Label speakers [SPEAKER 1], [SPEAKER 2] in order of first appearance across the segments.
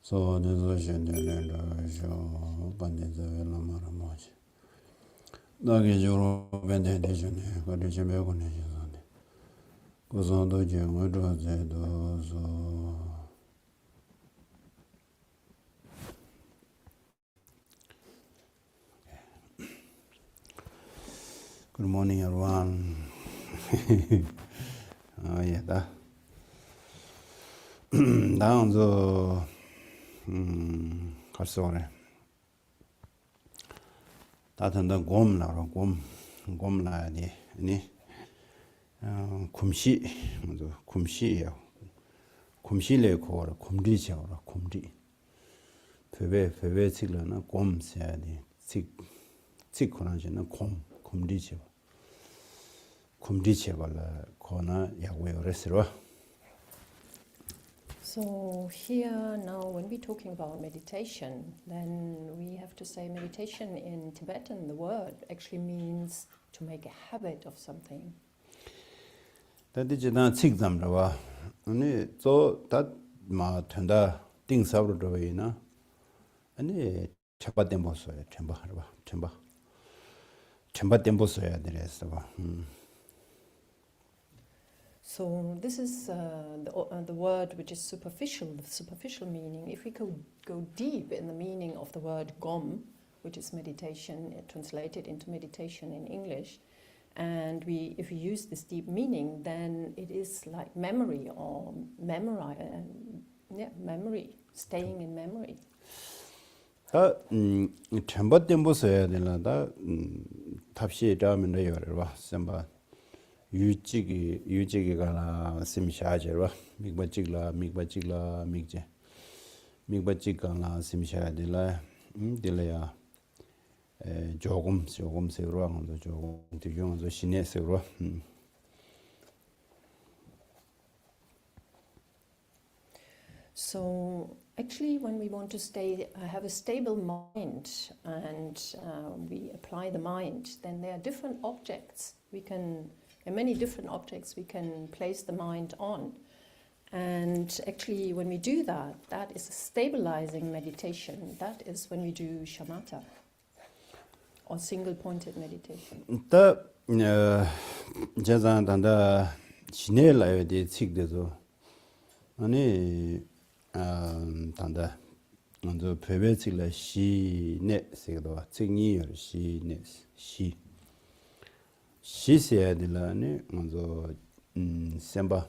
[SPEAKER 1] So this is the show bandits of Lamaramaj. Dagi Juro Benediction, got the Chimego. Goes on to Jim, what was it? Good morning, everyone. Oh, yeah, that. Down the Carsore. That and the Gomla, any Kumshi, Kumshile core, Kumdicha or Kumdi. Feve Siglana, Gom said the Sick Coranjan, Kumdicha. Kumdicha, Kona, Yahweh, Resero.
[SPEAKER 2] So here now when we're talking about meditation, then we have to say meditation in Tibetan, the word actually means to make a habit of something.
[SPEAKER 1] That is not sick them, so that ma tenda thing sabro away, na, and chapa demboso, temba demboso, the rest of
[SPEAKER 2] So this is the word which is superficial, the superficial meaning. If we could go deep in the meaning of the word gom, which is meditation, translated into meditation in English, and if we use this deep meaning, then it is like memory or memory, staying in memory.
[SPEAKER 1] Temba demboso, the tapshi down the Yorba, Samba. 유지기 가나 심샤제로 미바직라 미제 미바직가나 심샤데라 딜레야 조금 세로 한도 조금 뒤용도 신내세로
[SPEAKER 2] So actually when we want to have a stable mind and we apply the mind, then there are different objects many different objects we can place the mind on. And actually, when we do that, that is a stabilizing meditation. That is when we do shamatha, or single-pointed meditation.
[SPEAKER 1] The jazan tanda shinela de tigdezo. Ani tanda ando pebetila shi ne segdo tigni or shi ne shi. She said, "Lani, also Semba,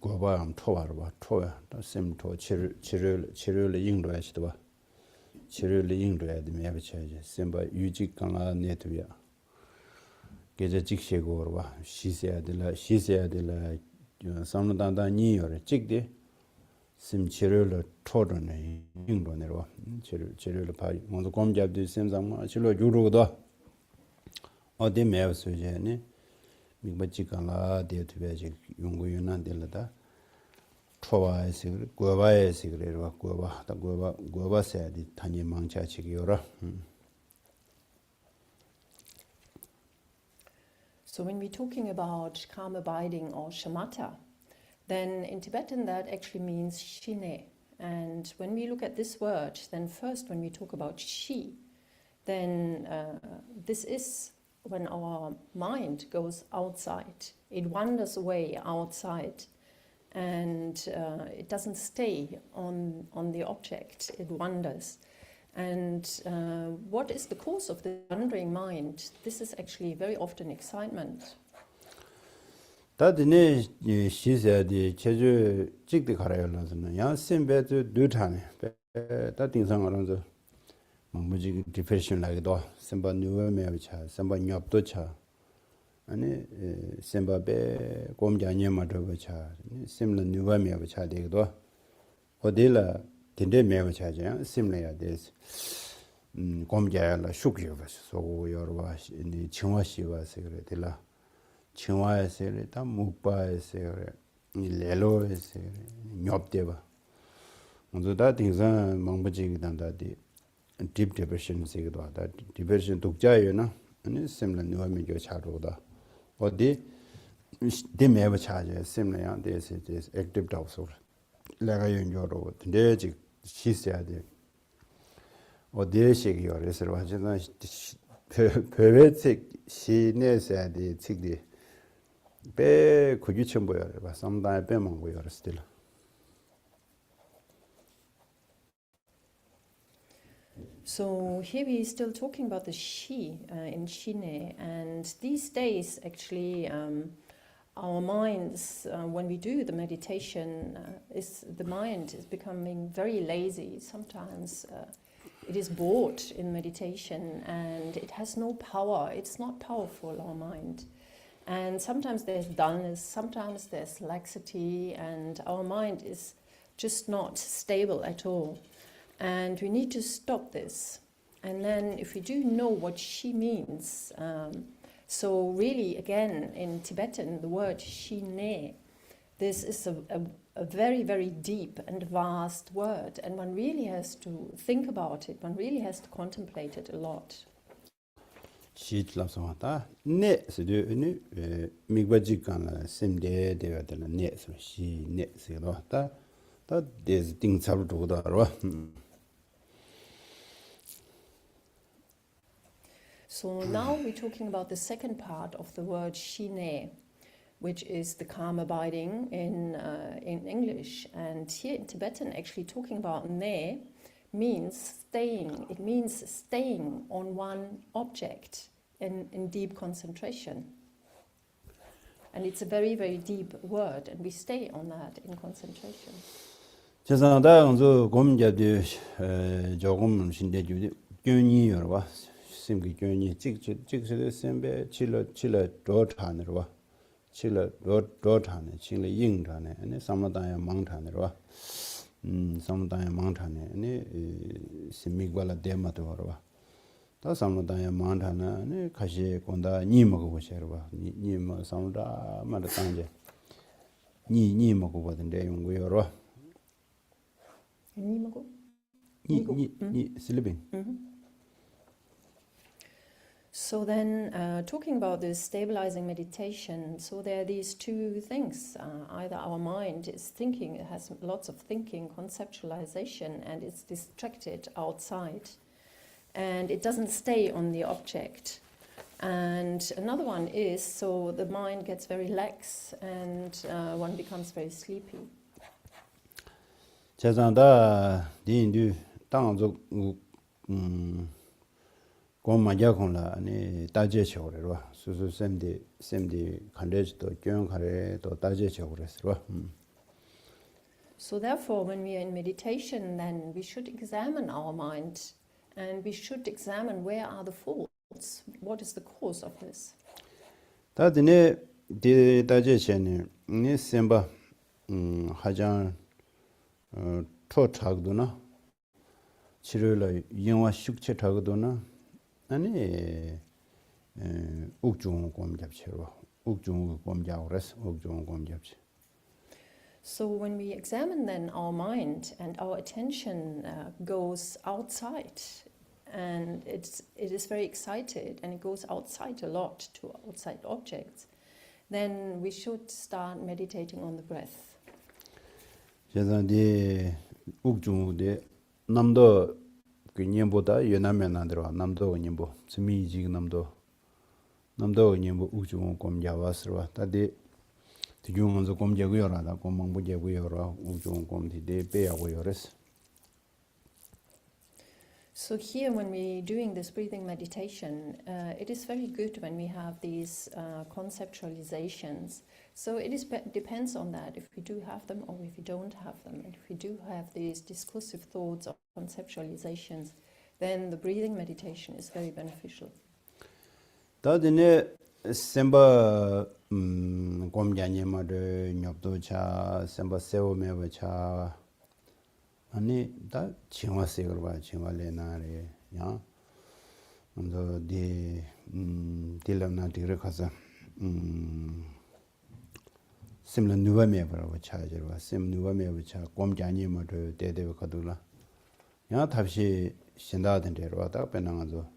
[SPEAKER 1] Goba am Tower, the same to Chirul English, Chirul English, the Mavich, Semba, Ujikana Netvia. Get a Jixegorba, she said, some Danda Ni or a Jigde, Sim Chirul Tordon, England, Chirul Pai, on the Comjab, the same Chilo Juruda. Or the mail suggestion, Mibachikala, dear to Vajik, Yunguyuna delata, Trova cigarette, Guava cigarette, Guava said, Tanya Mancha Chigiora.
[SPEAKER 2] So when we're talking about calm abiding or shamatha, then in Tibetan that actually means shine. And when we look at this word, then first when we talk about shi, then this is when our mind goes outside, it wanders away outside, and it doesn't stay on the object, it wanders. And what is the cause of the wandering mind? This is actually very often excitement.
[SPEAKER 1] That she said, the Cheju Jig the Karayala, Yan Simbe to Dutani, that thing's around the Mamuji depression like that, Samba New Mevicha, Samba Nyaptocha, and Samba Be Gomja Madovacha, similar New Mevicha de Do, Odilla, Tinde Mevicha, similar this Gomja Shukivas, so your wash in the Chiwashi secretilla, Chiwa secret, Mupa secret, Lelo secret, Nyopdeva. And so that is a Mambaji than that. Deep depression sigdo that depression tukja na and similar new major charoda or they may have a charge similar this is active household 내가 연주로 근데 지 시스야 돼. 어디에식 요래서 하지만 배배책 시내서야 돼. 책이 배 구규천 보여. 봐. 상당히 배만 보여. 스틸.
[SPEAKER 2] So here we're still talking about the she in Shine, and these days actually our minds, when we do the meditation, the mind is becoming very lazy. Sometimes it is bored in meditation and it has no power. It's not powerful, our mind. And sometimes there's dullness, sometimes there's laxity, and our mind is just not stable at all. And we need to stop this. And then if we do know what she means, so really again in Tibetan the word shine, this is a very, very deep and vast word, and one really has to think about it, one really has to contemplate it a lot.
[SPEAKER 1] 시틀라서마다 네스르니 미과지간라 심데 되어들 네스 시 네스로 다 데스 띵차로 두고다로.
[SPEAKER 2] So now we're talking about the second part of the word shine, which is the calm abiding in English. And here in Tibetan, actually talking about ne means staying. It means staying on one object in deep concentration. And it's a very, very deep word, and we stay on that in concentration.
[SPEAKER 1] 제상다 언저 곰자디 조금 신대주디 균이 여러와 심기 균이 찍찍찍서 셈베 칠러 도탄으로 와 칠러 도탄에 칠러 잉탄에 아니 삼마다야 망탄으로 와 삼마다야 망탄에 아니 심미발라 데마도 와 다 삼마다야 망탄에 아니 가시 건다 니 먹어 보셔 와 니뭐 삼다 말다 땅제 니 먹어 보던데 용고요 와 sleeping.
[SPEAKER 2] So then, talking about this stabilizing meditation, so there are these two things. Either our mind is thinking, it has lots of thinking, conceptualization, and it's distracted outside. And it doesn't stay on the object. And another one is, so the mind gets very lax and one becomes very sleepy.
[SPEAKER 1] 제상다 디인두 땅조 고마자콘라 아니 따제셔로 수수 샘디 간데지도 교영카레도 따제셔로서.
[SPEAKER 2] So therefore when we are in meditation, then we should examine our mind and we should examine where are the faults, what is the cause of this.
[SPEAKER 1] 다드네 디 따제셔니 니 셈바 하장 토착도나 치료를 영화 숙체 타거도나 아니 옥중 공잡체로 옥중 공잡으로서 옥중 공잡체.
[SPEAKER 2] So when we examine then our mind and our attention goes outside and it is very excited and it goes outside a lot to outside objects, then we should start meditating on the breath.
[SPEAKER 1] 제단디 옥중우데 남도 그 년보다 연하면 안 들어 남도 년보 스미지 남도 년보 옥중 공자와스로 다디 뒤중원서 공제고요라다 공망부제고요라 옥중 공디데 빼야고요레스.
[SPEAKER 2] So here when we're doing this breathing meditation, it is very good when we have these conceptualizations. So it depends on that, if we do have them or if we don't have them. And if we do have these discursive thoughts or conceptualizations, then the breathing meditation is very beneficial.
[SPEAKER 1] 다드네 셈바 곰자니마데 녀도차 셈바 세오메바차 아니 다 칭화세거 봐 칭화레나레 야 먼저 디 딜람나 디르 가서 심라 누바메바로 차저와 심 누바메바차 곰자니마데 데데베 가둘라 야 답시 신다된 데로 왔다 빼나가서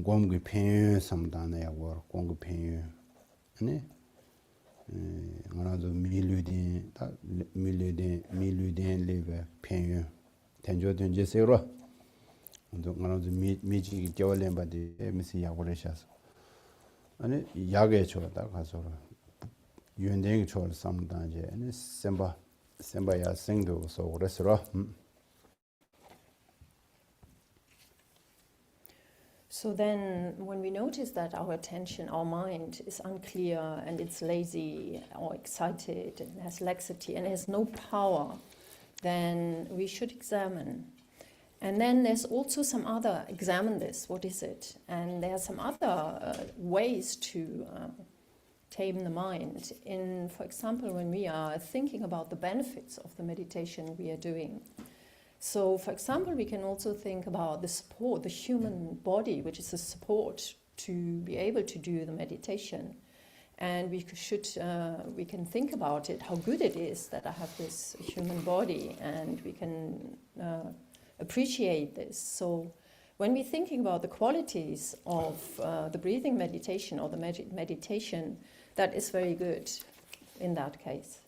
[SPEAKER 1] 곰기 펜 삼다네 야고 곰기 펜 아니 ngana zo miludin ta miludin lebe penyu tenjo tenje sero ndo ngana zo 미지 겨울에 바디 미시 야고레샤서 아니 야게 줘다 가서 유엔댕 줘 삼단제 아니 셈바야 생도 소 그래서
[SPEAKER 2] So then, when we notice that our attention, our mind is unclear and it's lazy or excited and has laxity and has no power, then we should examine. And then there's also some other, examine this, what is it? And there are some other ways to tame the mind. For example, when we are thinking about the benefits of the meditation we are doing. So, for example, we can also think about the support, the human body, which is a support to be able to do the meditation. And we can think about it, how good it is that I have this human body, and we can appreciate this. So, when we're thinking about the qualities of the breathing meditation or the meditation, that is very good in that case.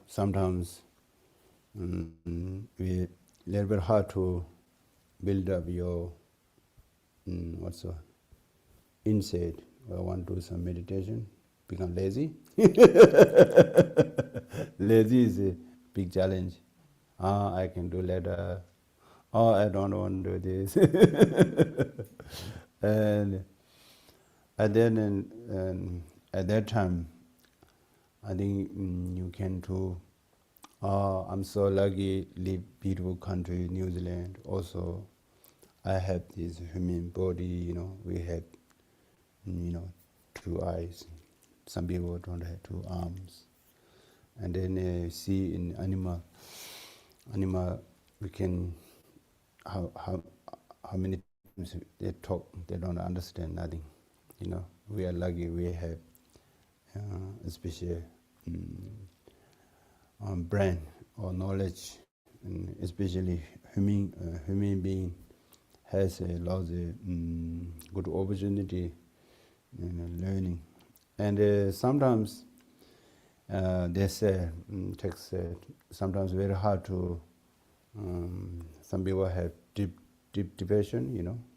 [SPEAKER 1] Sometimes we little bit hard to build up your inside. I want to do some meditation, become lazy. Lazy is a big challenge. I can do later. I don't want to do this. and at that time, I think you can do. I'm so lucky, live beautiful country, New Zealand. Also, I have this human body, we have, 2 eyes. Some people don't have 2 arms. And then see in animal, we can, how many times they talk, they don't understand nothing. We are lucky, we have especially brain or knowledge, and especially human being has a lot of good opportunity in learning. And sometimes they say, text said, sometimes very hard to, some people have deep depression,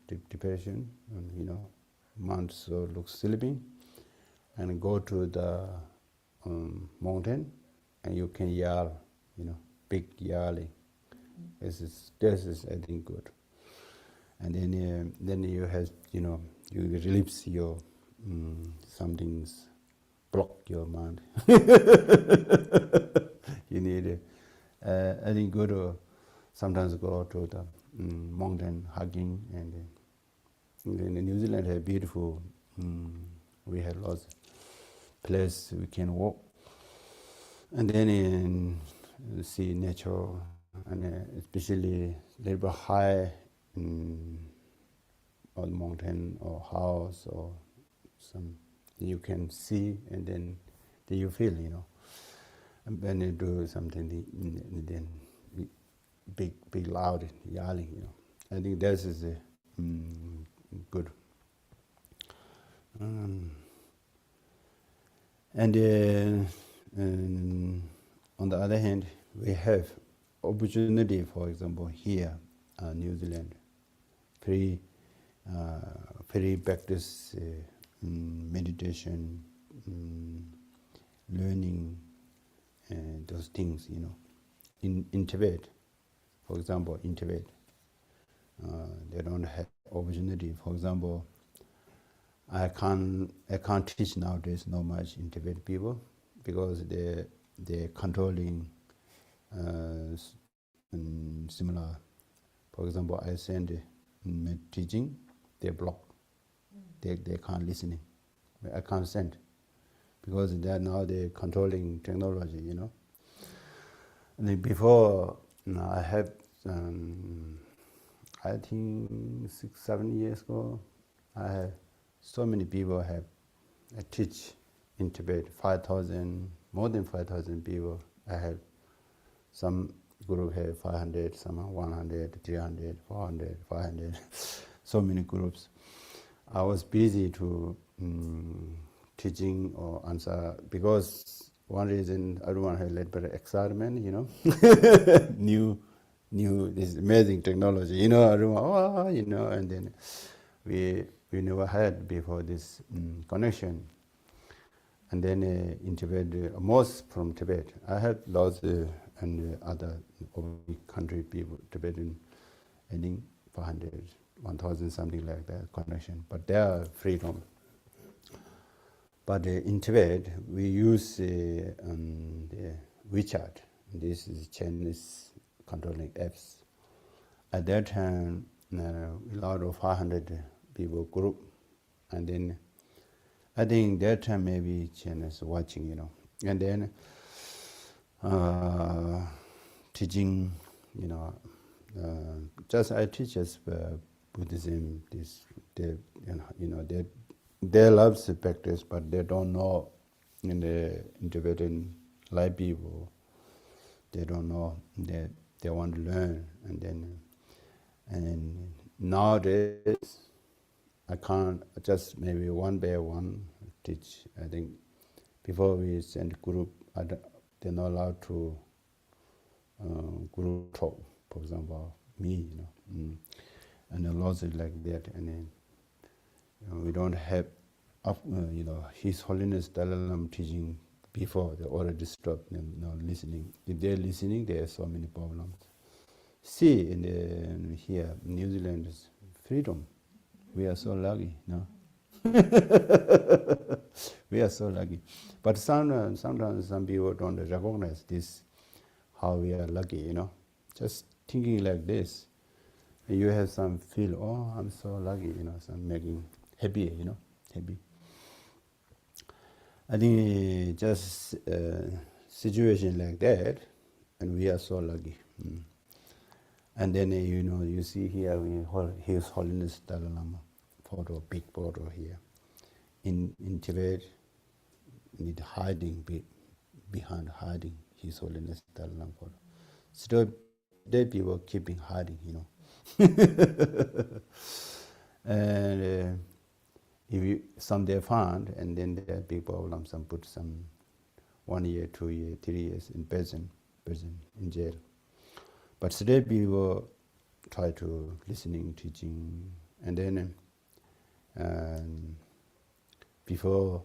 [SPEAKER 1] deep depression, and, months so look sleeping, and go to the mountain, and you can yell, big yelling. This is I think good. And then you have, you release your something's block your mind. You need it. I think good to sometimes go to the mountain hiking, and in New Zealand have beautiful. We have lots of place we can walk. And then see nature, and especially a little bit high on the mountain or house or some you can see, and then you feel, and then you do something, and then big loud yelling, I think this is a good. And on the other hand, we have opportunity, for example, here, New Zealand, free practice meditation, learning, those things, in Tibet, for example, in Tibet, they don't have opportunity. For example, I can't teach nowadays not much in Tibet people, because they're controlling similar. For example, I send teaching, they block. They can't listen. I can't send, because they're controlling technology, And then before, I had, I think 6-7 years ago, I had so many people I teach in Tibet, 5,000, more than 5,000 people. I have some group have 500, some 100, 300, 400, 500, so many groups. I was busy to teaching or answer, because one reason I don't want to have little bit of excitement, new this amazing technology, I don't want, and then we never had before this connection. And then in Tibet, most from Tibet, I had lots and other country people, Tibetan, I think 400, 1,000, something like that connection. But they are freedom. But in Tibet, we use the WeChat. This is Chinese controlling apps. At that time, a lot of 500 people group, and then I think that time maybe China's watching, and then teaching, just I teach us Buddhism. They love to practice, but they don't know in the Tibetan Lai people. They don't know. They want to learn, and nowadays I can't just maybe one by one teach. I think before we send group, they're not allowed to group talk. For example, me, and the laws is like that, and then we don't have, His Holiness Dalai Lama teaching before. They already stopped them not listening. If they're listening, there are so many problems. See, here, New Zealand is freedom. We are so lucky, no? We are so lucky. But sometimes some people don't recognize this, how we are lucky, Just thinking like this, you have some feel, oh, I'm so lucky, some making happy, happy. I think just situation like that, and we are so lucky. And then, you see here, His Holiness Dalai Lama photo, big photo here. In Tibet, need hiding, behind hiding His Holiness Dalai Lama photo. Still, they people keeping hiding, And if some they found, and then there are big problems, some put some 1 year, 2 year, 3 years in prison, in jail. But today people try to listening, teaching, and then before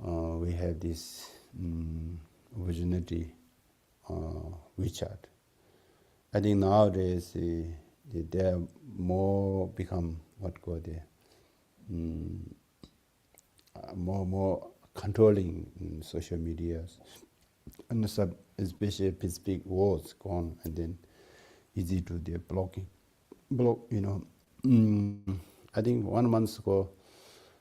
[SPEAKER 1] we have this opportunity, WeChat. I think nowadays they are more become more controlling in social medias, and especially specific words gone, and then easy to their block. I think 1 month ago,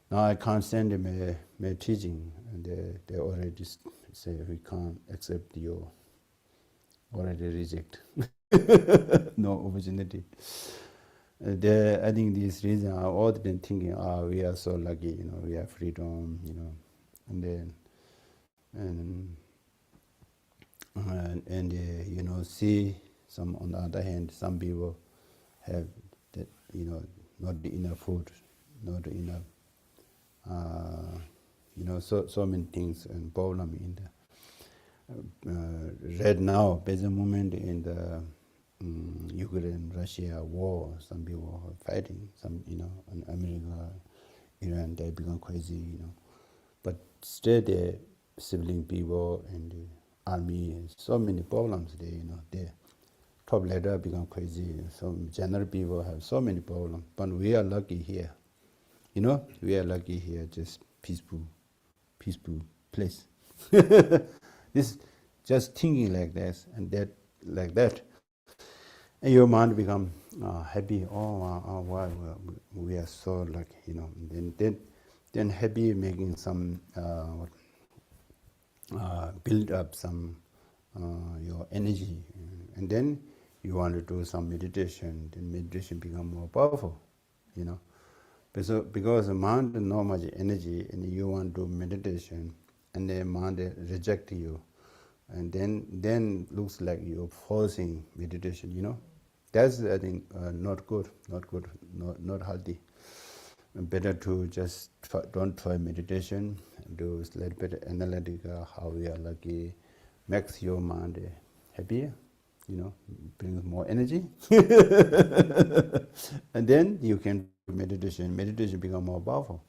[SPEAKER 1] now I can't send them my teaching, and they already say we can't accept your already reject. No opportunity. I think this reason I often thinking, we are so lucky, we have freedom, and then see some, on the other hand, some people have that, not enough food, not enough, so many things and problem in the right now, present moment in the Ukraine-Russia war. Some people are fighting, some, in America, Iran, they become crazy, But still the sibling people and the army, and so many problems there, the top leader become crazy. Some general people have so many problems, but we are lucky here. We are lucky here, just peaceful place. This just thinking like this and that, like that, and your mind become happy. Wow, we are so lucky, Then happy, making some build up some your energy, and then you want to do some meditation. Then meditation become more powerful, Because the mind has not much energy, and you want to do meditation, and the mind reject you, and then looks like you're forcing meditation, That's, I think, not good, not healthy. better to just don't try meditation. Do a little bit analytic, how we are lucky, makes your mind happier, brings more energy. And then you can do meditation. Meditation become more powerful.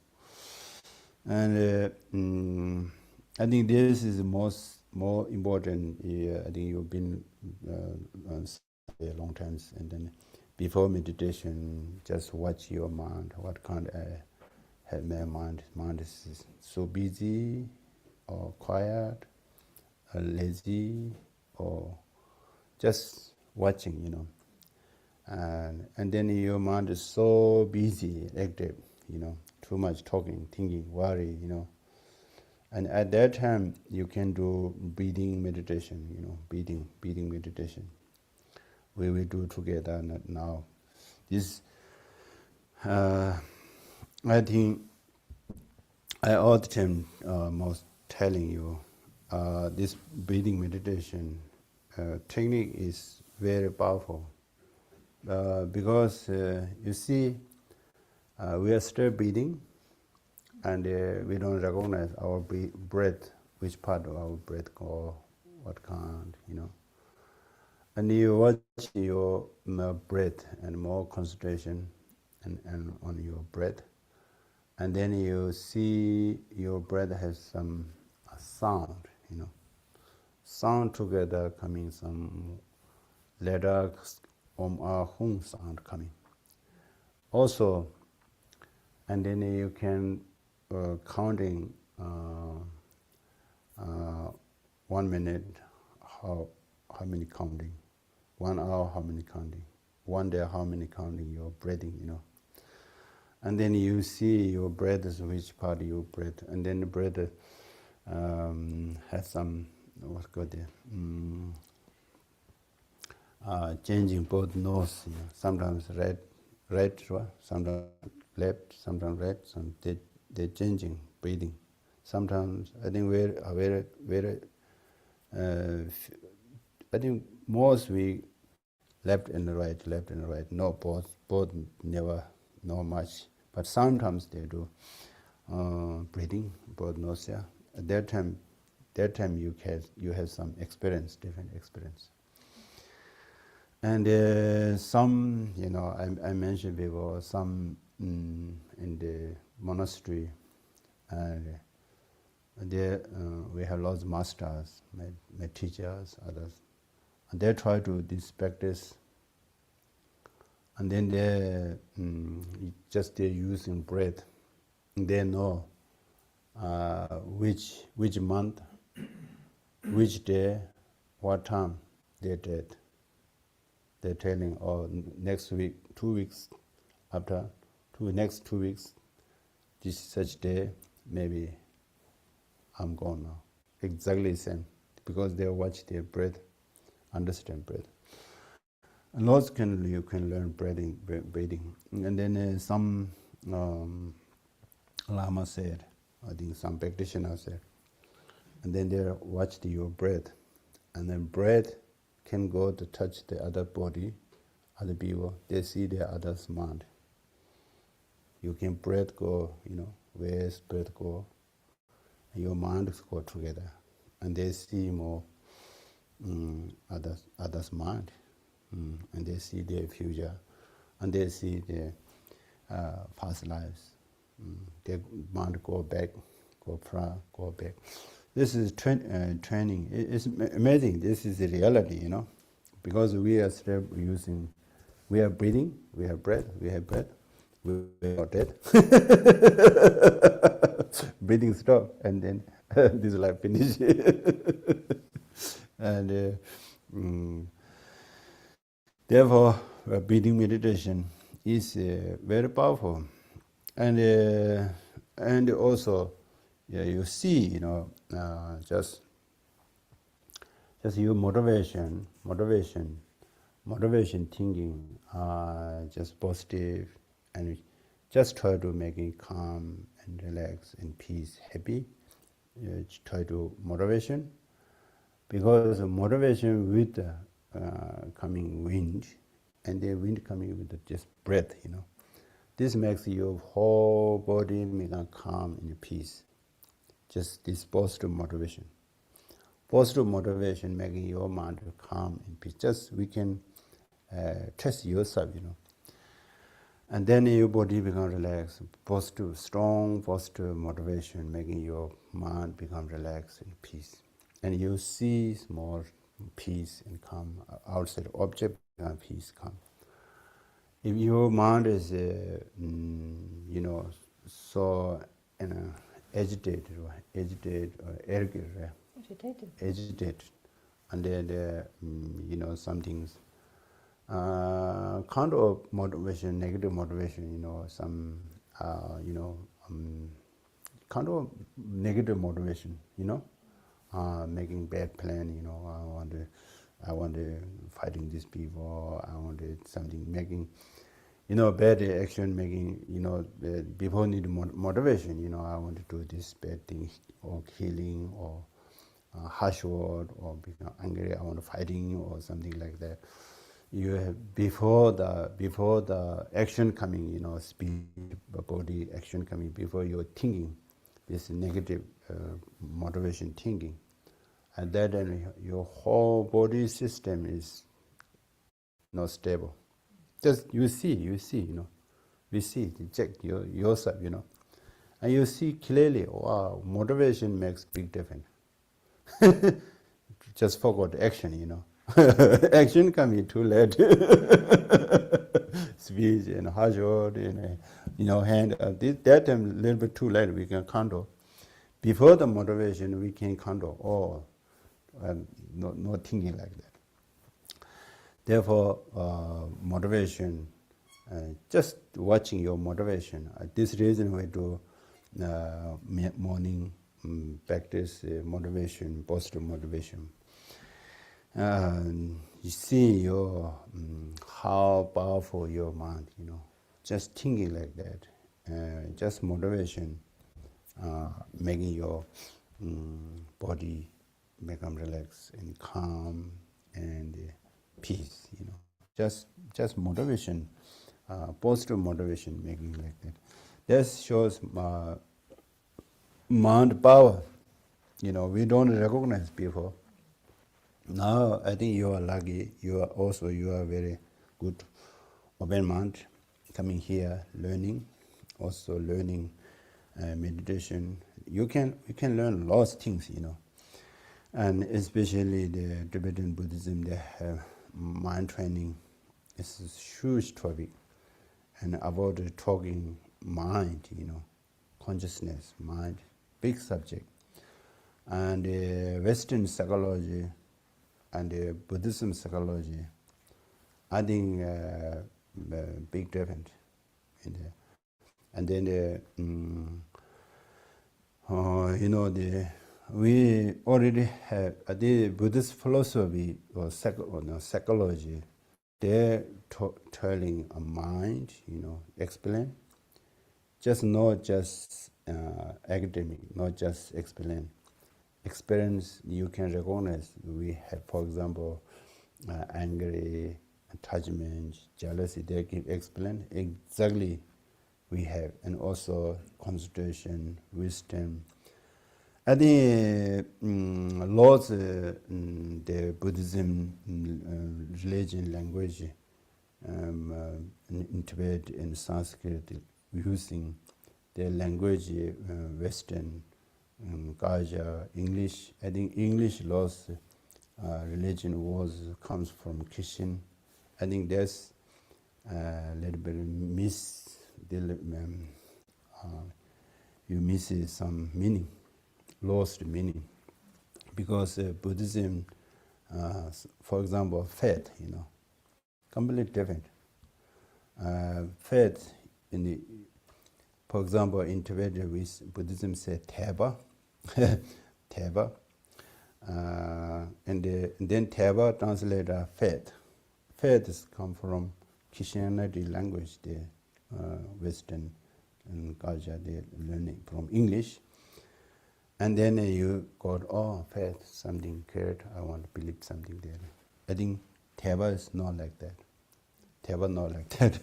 [SPEAKER 1] And I think this is the more important. I think you've been on a long time, and then before meditation, just watch your mind. What kind of have my mind? Mind is so busy, or quiet, or lazy, or just watching. And then your mind is so busy, active, too much talking, thinking, worry, And at that time, you can do breathing meditation, breathing meditation. We will do together now. This, I think, I all the time most telling you, this breathing meditation technique is very powerful. Because you see, we are still breathing, and we don't recognize our breath, which part of our breath go, what kind, And you watch your breath and more concentration and on your breath, and then you see your breath has some sound, sound together coming, some letter hum sound coming. Also, and then you can counting 1 minute, how many counting, 1 hour, how many counting, 1 day, how many counting you're breathing, And then you see your breath is which part you breathe, and then the breath has some what's called there. Changing both nose, sometimes right, sometimes left, sometimes right, they're changing, breathing. Sometimes I think very, I think most we left and right, no, both never, no much, but sometimes they do breathing, both nose, yeah. At that time you have some experience, different experience. And some, I mentioned before, some in the monastery, and there we have lots of masters, my teachers, others, and they try to do this practice, and then they're using breath. They know which month, which day, what time they did. They're telling, next week, 2 weeks after, next 2 weeks, this such day, maybe I'm gone now. Exactly the same, because they watch their breath, understand breath. And lots you can learn breathing. And then some Lama said, I think some practitioner said, and then they watched your breath, and then breath can go to touch the other body, other people, they see the other's mind. You can breath go, where's breath go, and your minds go together, and they see more others' mind, and they see their future, and they see their past lives. Their mind go back, go far, go back. This is training. It's amazing. This is the reality, because we are still using, we are breathing, we have breath, we are not dead. Breathing stop, and then this life finish. And therefore, breathing meditation is very powerful, and also, you see, just your motivation thinking, just positive, and just try to make it calm and relax and peace, happy. Try to motivation, because motivation with coming wind, and the wind coming with just breath, This makes your whole body become calm and peace. Just this positive motivation. Positive motivation making your mind calm and peace. Just we can trust yourself, And then your body become relaxed. Positive, strong positive motivation making your mind become relaxed and peace. And you see more peace and calm. Outside object become peace, calm. If your mind is, so agitated or arrogant, agitated, and then some things, kind of motivation, negative motivation, kind of negative motivation, making bad plan, I want to fighting these people, I want to something making, bad action making, before need motivation, I want to do this bad thing or killing or harsh word or become angry, I want to fighting or something like that. You have before the action coming, speed, body action coming, before you're thinking, this negative motivation thinking, and then your whole body system is not stable. Just you see, we see, check yourself, and you see clearly, wow, motivation makes big difference. Just forgot action, action coming too late. Speech and harsh word, hand. That time a little bit too late. We can handle. Before the motivation, we can handle all, and not thinking like that. Therefore, motivation, just watching your motivation. This reason we do morning practice motivation, positive motivation. You see your how powerful your mind, just thinking like that, just motivation, making your body become relaxed and calm and peace, just motivation, positive motivation making like that. That shows mind power, we don't recognize before. Now I think you are lucky. You are very good, open mind, coming here learning, also learning meditation. We can learn lots of things, and especially the Tibetan Buddhism. They have mind training. It's a huge topic, and about the talking mind, consciousness, mind, big subject, and Western psychology. And Buddhism psychology, I think big difference in there. And then we already have the Buddhist philosophy or psychology. They're telling a mind, explain, just not just academic, not just explain. Experience you can recognize. We have, for example, angry, attachment, jealousy. They can explain exactly we have, and also concentration, wisdom. I think lots the Buddhism religion language in Tibet and Sanskrit using their language Western. Gaja, English. I think English lost religion comes from Christian. I think there's a little bit you miss some meaning, lost meaning, because Buddhism, for example, faith, completely different. Faith for example, in Tibet, Buddhism says Teba, Teba, and then Teba translated faith. Faith come from Christianity language, the Western and culture they learning from English, and then you got faith, something great. I want to believe something there. I think Teba is not like that. Teba not like that.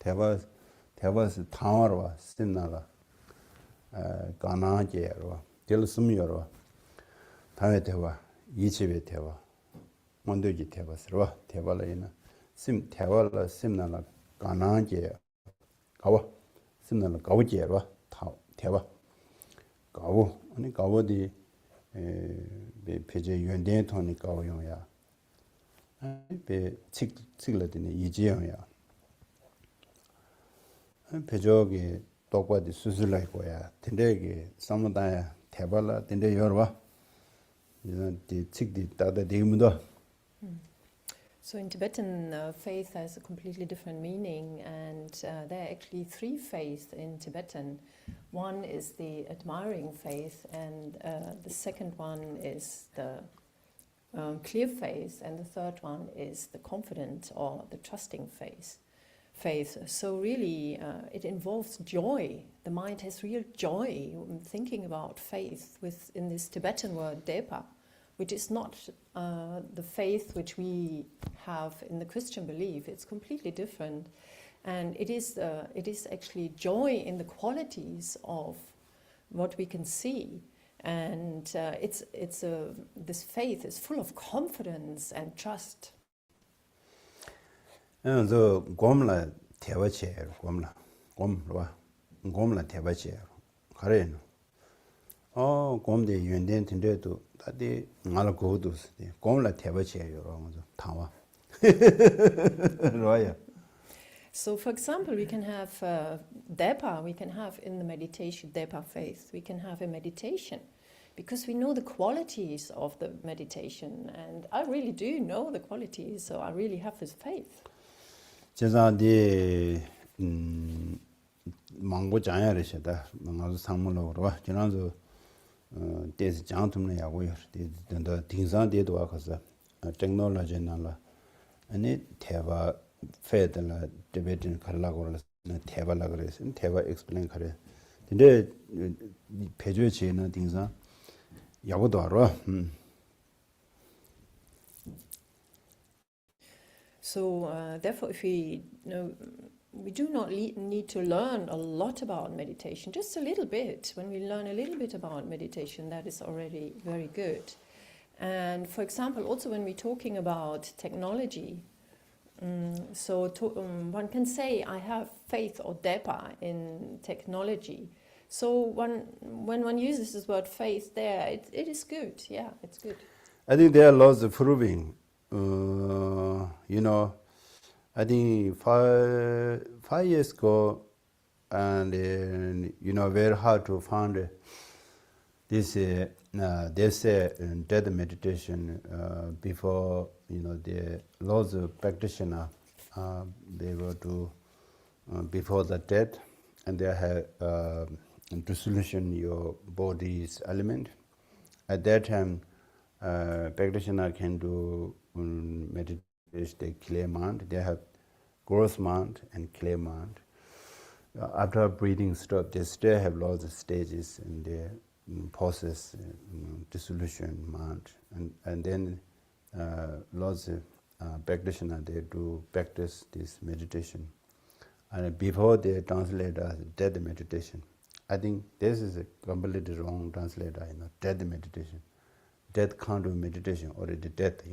[SPEAKER 1] 대화스 타와로 신나라 가나게로 될 숨여로 다음에 대화 이집의 대화 먼저지 대화스로 대화라이나 심 대화라 심나라 가나게 가와 심나라 가오게로 대화 가오 아니 가오디 배제 연대 돈이 가오용야 배 칙글더니 이지용야 배적이 똑바디 수술할 거야. 근데 상무다야 대발라 근데 여러와 이런 칙디 따다 되문도.
[SPEAKER 2] So in Tibetan, faith has a completely different meaning, and there are actually three faiths in Tibetan. One is the admiring faith, and the second one is the clear faith, and the third one is the confident or the trusting faith. So really, it involves joy. The mind has real joy thinking about faith in this Tibetan word depa, which is not the faith which we have in the Christian belief. It's completely different, and it is actually joy in the qualities of what we can see, and this faith is full of confidence and trust.
[SPEAKER 1] 저 곰라 대화체 곰라 곰라 대화체 가래는 곰데 연된 텐데도 다디 말 고도 곰라 대화체요 먼저 타와 로야.
[SPEAKER 2] So for example, we can have depa, we can have in the meditation depa faith, we can have a meditation because we know the qualities of the meditation, and I really do know the qualities, so I really have this faith.
[SPEAKER 1] 제자디 망고 자야르시다 망아서 상물로 그러와 지난주 데스 장tum네 야고요 데던다 딩산데도 와서 테크놀로지나라 아니 대화 페들라 디베tin 칼라고를 대화라 그래서 대화 익스플레인 그래 근데 배조에 지는 딩산 야고도 알아.
[SPEAKER 2] So therefore, if we do not need to learn a lot about meditation, just a little bit. When we learn a little bit about meditation, that is already very good. And for example, also when we're talking about technology, one can say, I have faith or depa in technology. So when one uses this word faith there, it is good. Yeah, it's good.
[SPEAKER 1] I think there are lots of proving. I think 5 years ago, and very hard to find this. They say death meditation before the lots of practitioners they were to before the death, and they have dissolution your body's element. At that time, practitioner can do meditation, the clear mind. They have gross mind and clear mind. After breathing stop, they still have lots of stages in the process, dissolution mind, and then lots of practitioners they do practice this meditation. And before they translate as death meditation, I think this is a completely wrong translator. Death meditation. Death can't do meditation, already death,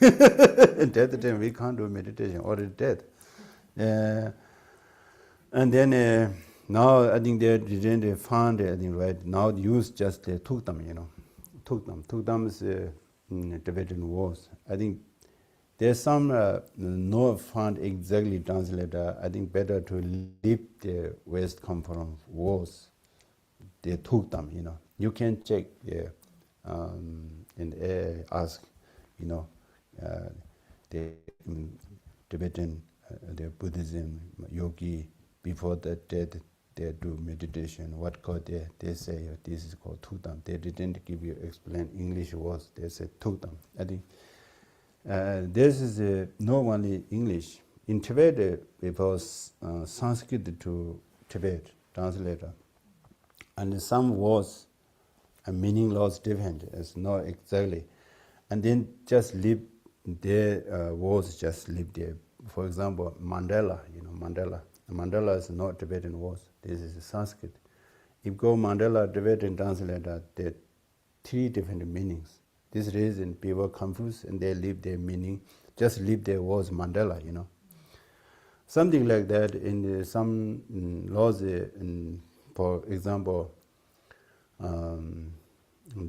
[SPEAKER 1] Death time we can't do meditation, already death. And then now I think they didn't find I think right now use just tukdam, Tukdam is Tibetan words. I think there's some no found exactly translator. I think better to leave the West come from words. The tukdam, You can check and ask, the Tibetan, the Buddhism yogi before the death they do meditation. What called they say this is called tukdam. They didn't give you explain English words. They said tukdam. I think this is not only English. In Tibet it was Sanskrit to Tibet translator, and some words and meaning was different. It's not exactly, and then just leave their words just leave there. For example, Mandela, Mandela. Mandala is not Tibetan words. This is Sanskrit. If go mandala Tibetan translator, there are three different meanings. This reason people confuse and they leave their meaning, just leave their words mandala, Something like that in some laws, for example,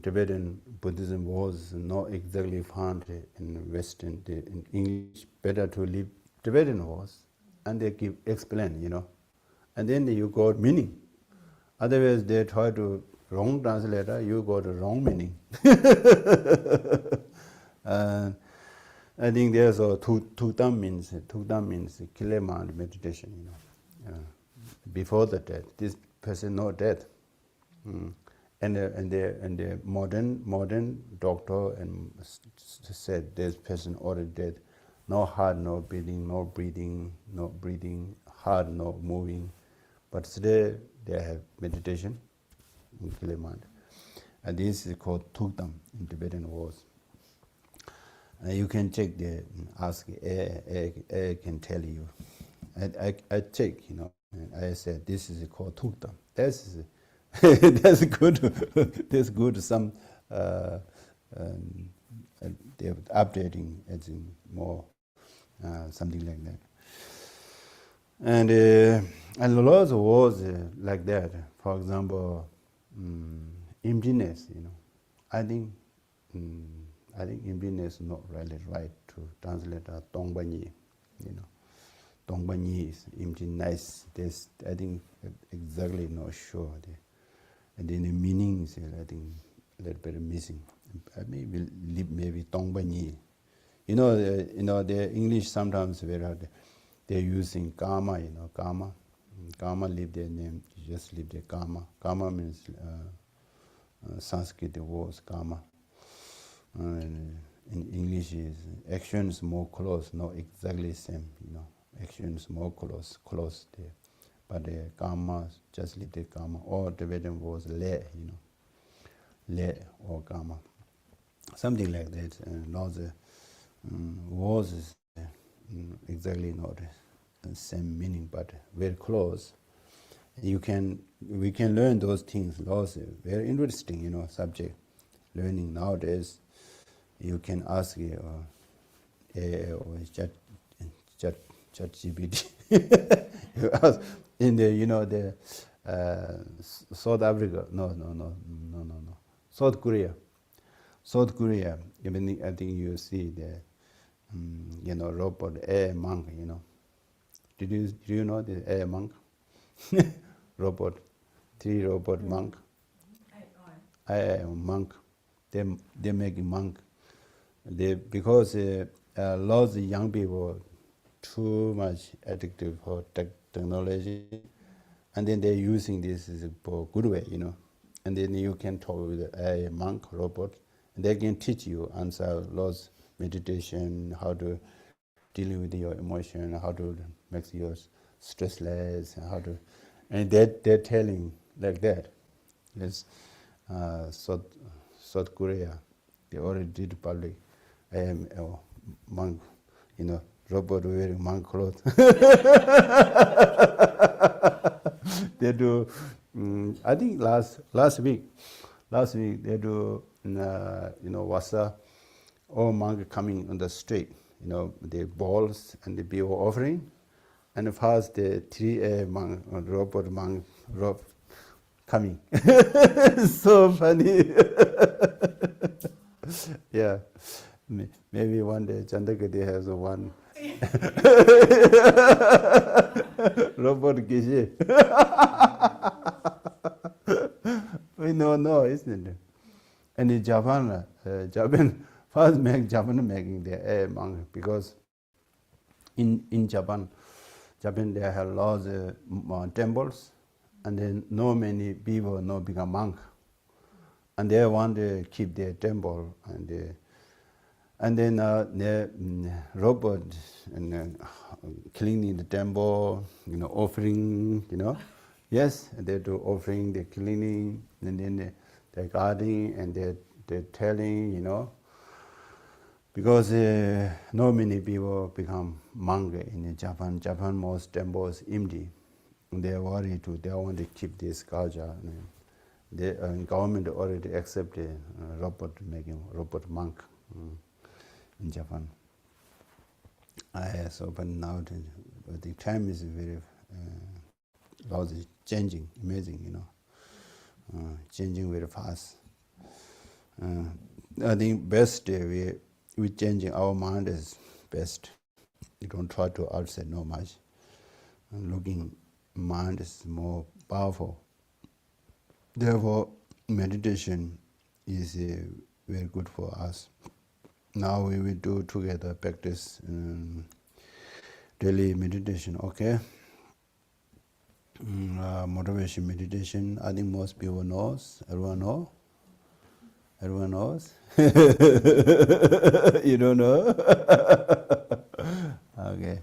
[SPEAKER 1] Tibetan Buddhism was not exactly found in Western, in English, better to leave Tibetan words, and they give explain, and then you got meaning. Otherwise, they try to wrong translator, you got a wrong meaning. And I think there's a tukdam means kilema meditation, before the death. This person not dead. And the modern doctor and said this person already dead. No heart, no beating, no breathing, heart no moving. But today they have meditation in Kilimand. And this is called tukdam in Tibetan words. You can check ask, I can tell you. I check, and I said, this is called tukdam. That's good. That's good. Some they're updating as in more something like that. And lots of words like that. For example, emptiness. I think emptiness is not really right to translate tongbanyi. Tongbanyi is emptiness. I think exactly not sure. And then the meaning is I think a little bit missing. Maybe tongbanyi. The English sometimes they're using karma. Karma. Karma leave their name. You just leave the karma. Karma means Sanskrit words karma. In English is action is more close, not exactly same. Action is more close there. But the karma, just leave the karma. Or Tibetan was le, le or karma. Something like that. Not the words is exactly not the same meaning, but very close. We can learn those things. Laws very interesting, subject learning nowadays. You can ask or ChatGPT. You ask in the South Africa. No. South Korea. Even I think you see the robot air monk. Do you know the air monk? Robot, 3 robot monk. I monk. They make a monk. Because lots of young people too much addictive for technology, and then they're using this as a good way, And then you can talk with a monk robot, and they can teach you answer lots meditation, how to deal with your emotion, how to make your stress less, and they're telling like that. Yes, South Korea, they already did public. I am a monk, robot wearing monk clothes. They do. I think last week they do. Wasa, all monk coming on the street. The balls and the people offering, and first the 3 monk, robot monk, coming. So funny. Yeah. Maybe one day Chandakati has one robot Geshe. We know, isn't it? And in Japan, first Japan making the air monk, because in Japan they have lots of temples, and then no many people no become monk, and they want to keep their temple, and then the robot and cleaning the temple, offering, yes, they do offering, the cleaning, and then they're guarding, and they're telling, Because not many people become monk in Japan. Japan most temples empty. They are worried to. They want to keep this culture. The government already accepted robot making robot monk in Japan. So, but now the time is very lousy, changing, amazing, changing very fast. I think best we changing our mind is best. You don't try to outside no much. Looking mind is more powerful. Therefore, meditation is very good for us. Now we will do together practice daily meditation. Okay. Motivation meditation. I think most people knows. Everyone know. Everyone knows. You don't know. Okay.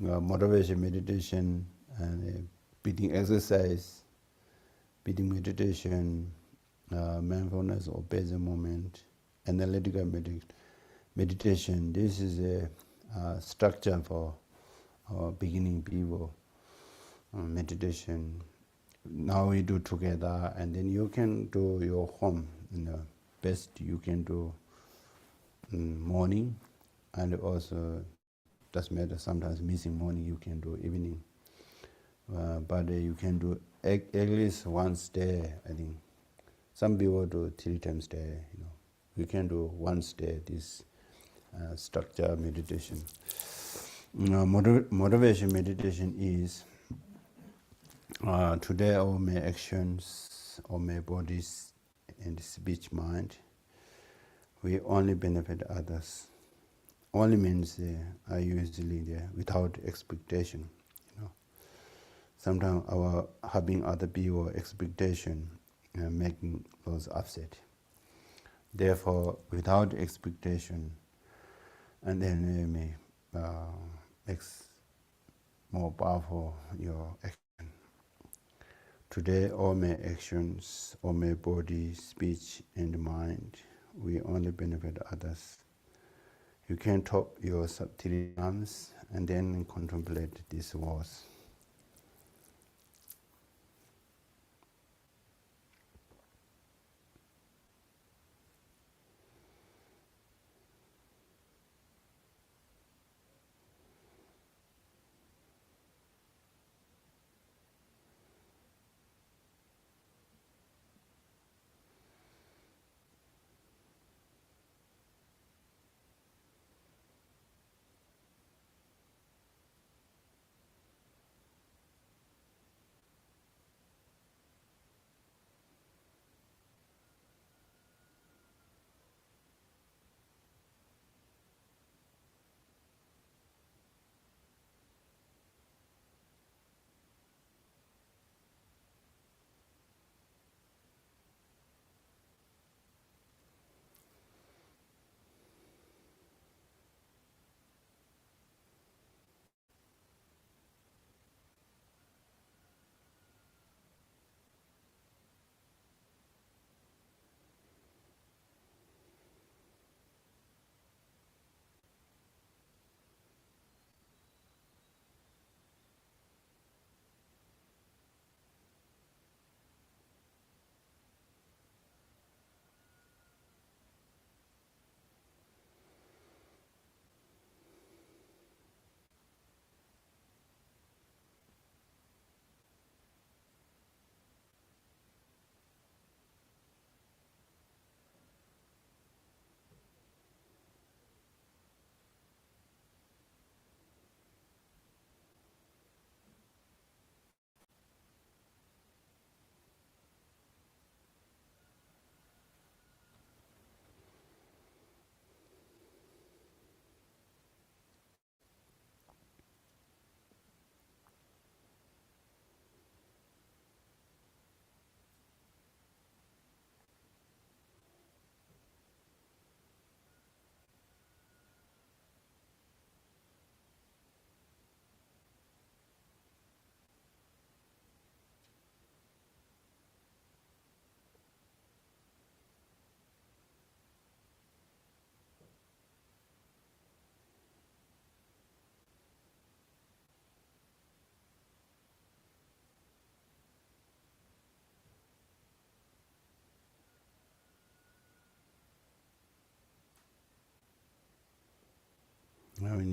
[SPEAKER 1] Motivation meditation and breathing exercise, breathing meditation, mindfulness or present moment, analytical meditation. This is a structure for our beginning people meditation. Now we do together, and then you can do your home. Best you can do morning, and also doesn't matter. Sometimes missing morning, you can do evening. But you can do at least once day. I think some people do 3 times day. You can do once day this structure meditation. Motivation meditation is today all my actions, all my bodies and speech, mind, we only benefit others. Only means I usually without expectation. Sometimes our having other people expectation making those upset. Therefore, without expectation, and then may makes more powerful your action. Today, all my actions, all my body, speech, and mind, we only benefit others. You can talk yourself 3 times and then contemplate these words.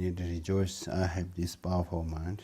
[SPEAKER 1] need to rejoice. I have this powerful mind.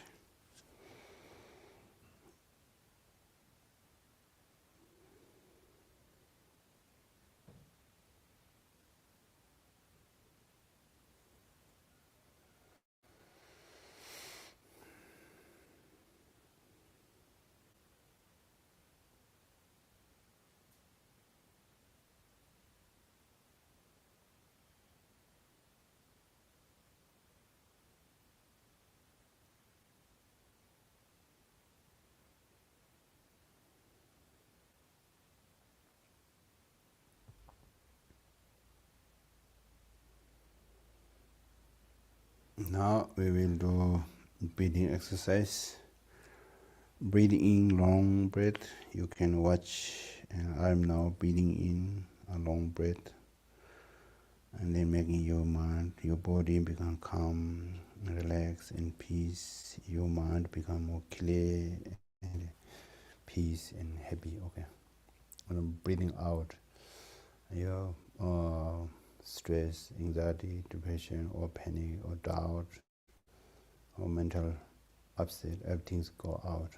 [SPEAKER 1] Now we will do breathing exercise. Breathing in long breath. You can watch, and I'm now breathing in a long breath, and then making your mind, your body become calm, relaxed, and peace. Your mind become more clear, and peace and happy. Okay. And I'm breathing out. Your stress, anxiety, depression, or panic, or doubt, or mental upset, everything's go out.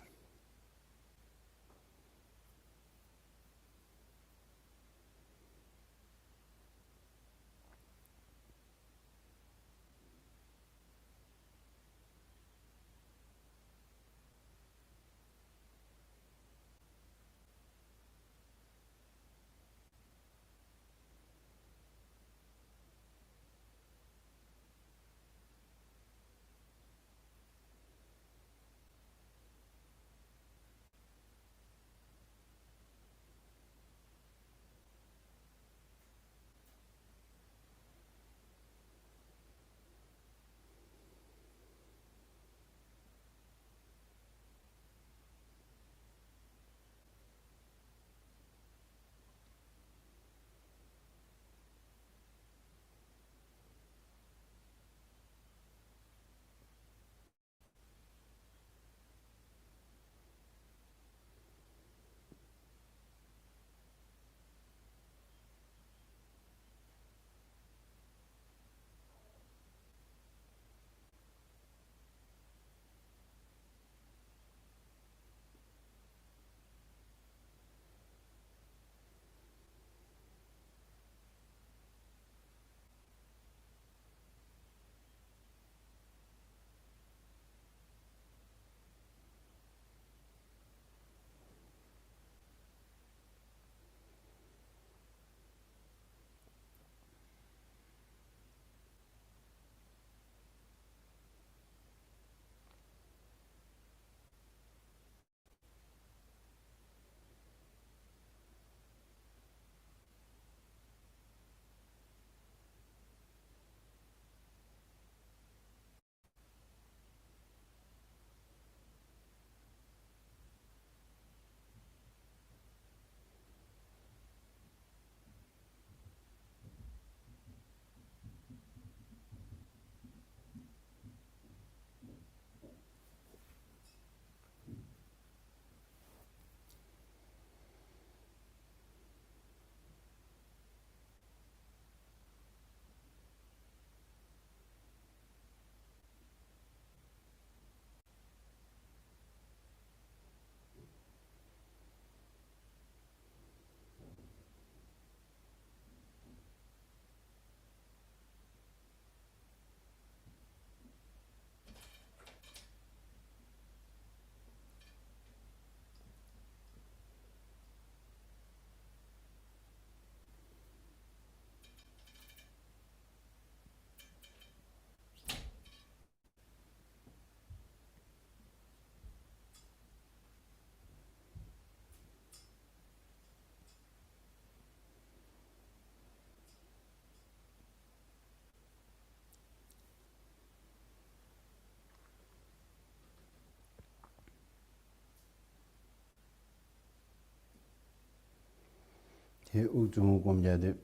[SPEAKER 1] Thế uk chung gom jade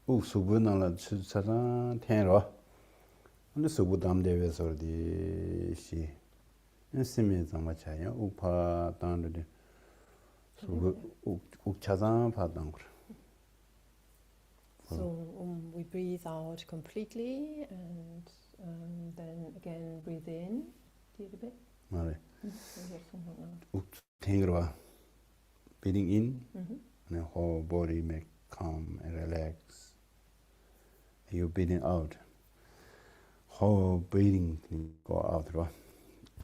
[SPEAKER 1] uk subu nangla chasang tenro. Ano subu damde we sor di shi. Simi zangma chaya uk pa tangro di. Subu uk chasang pa tangro.
[SPEAKER 2] So we breathe out completely and Then again, breathe in. Do you a bit?
[SPEAKER 1] 말해.
[SPEAKER 2] We have something now.
[SPEAKER 1] 욱탱이로와. Breathing in,
[SPEAKER 2] Mm-hmm.
[SPEAKER 1] and the whole body may calm and relax. You breathing out. whole breathing go out.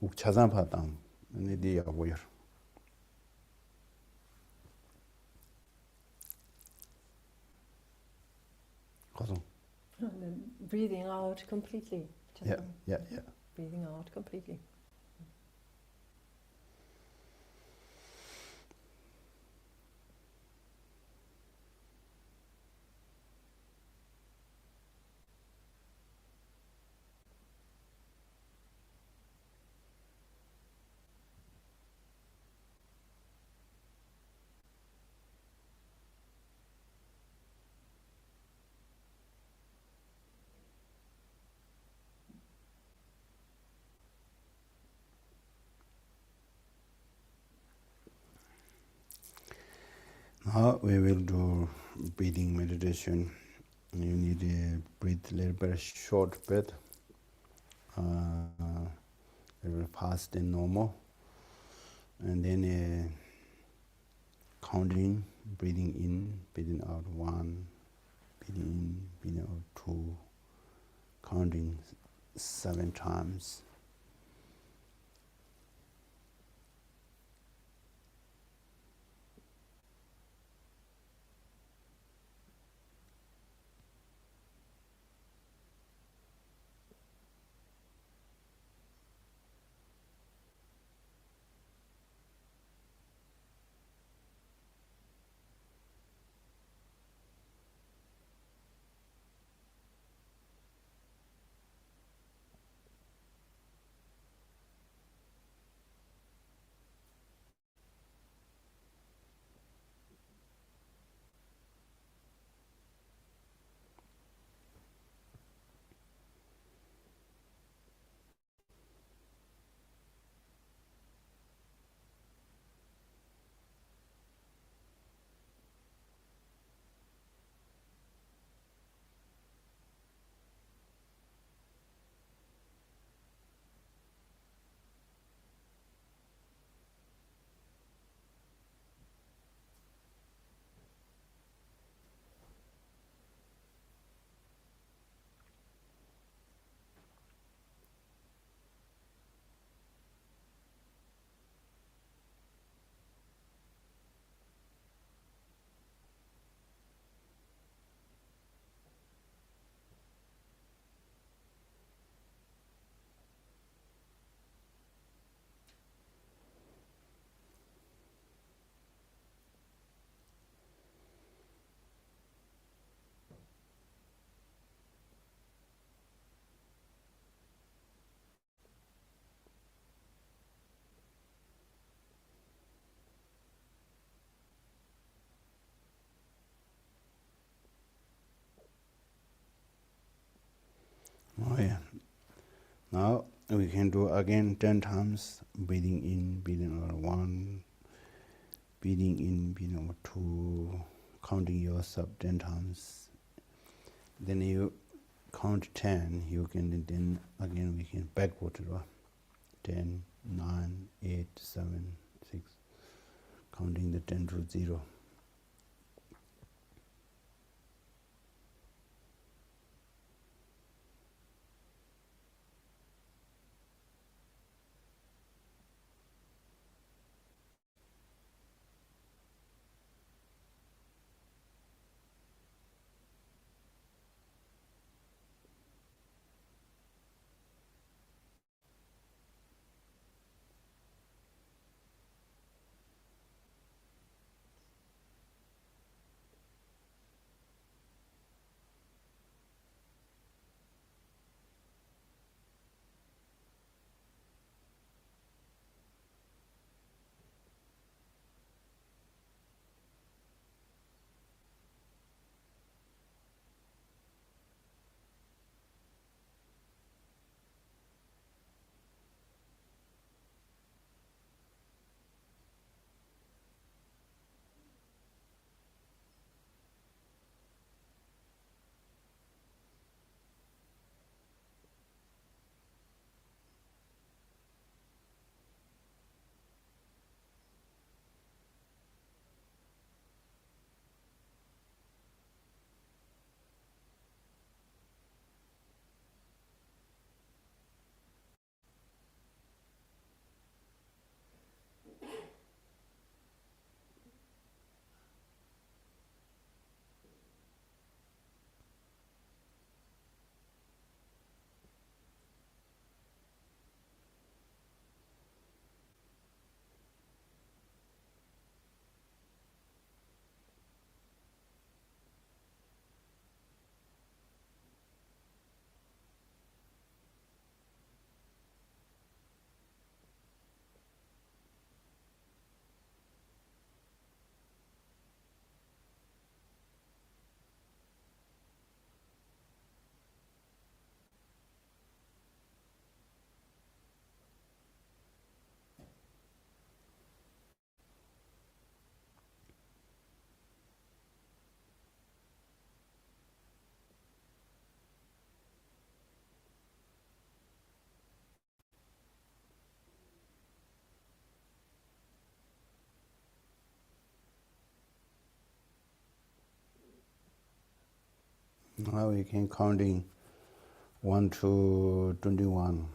[SPEAKER 1] 욱 차산파당. 니디야 보여. 가서.
[SPEAKER 2] And then breathing out completely.
[SPEAKER 1] Yeah.
[SPEAKER 2] Breathing out completely.
[SPEAKER 1] Now we will do breathing meditation. You need to breathe a little bit short breath, a little fast and normal, and then counting, breathing in, breathing out 1, breathing in, breathing out 2, counting 7 times. Oh yeah. Now we can do again 10 times, breathing in, breathing out 1, breathing in, breathing out 2, counting yourself 10 times. Then you count 10, you can then again we can backward, 10, 9, 8, 7, 6, counting the 10 to 0. Now we can counting 1 to 21.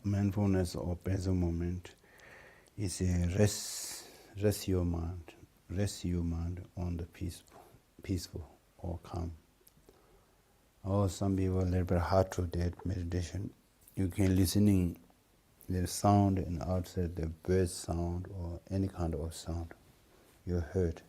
[SPEAKER 1] Mindfulness or present moment is a rest your mind on the peaceful or calm. Or some people a little bit hard to that meditation. You can listening the sound and outside the bird sound or any kind of sound you heard.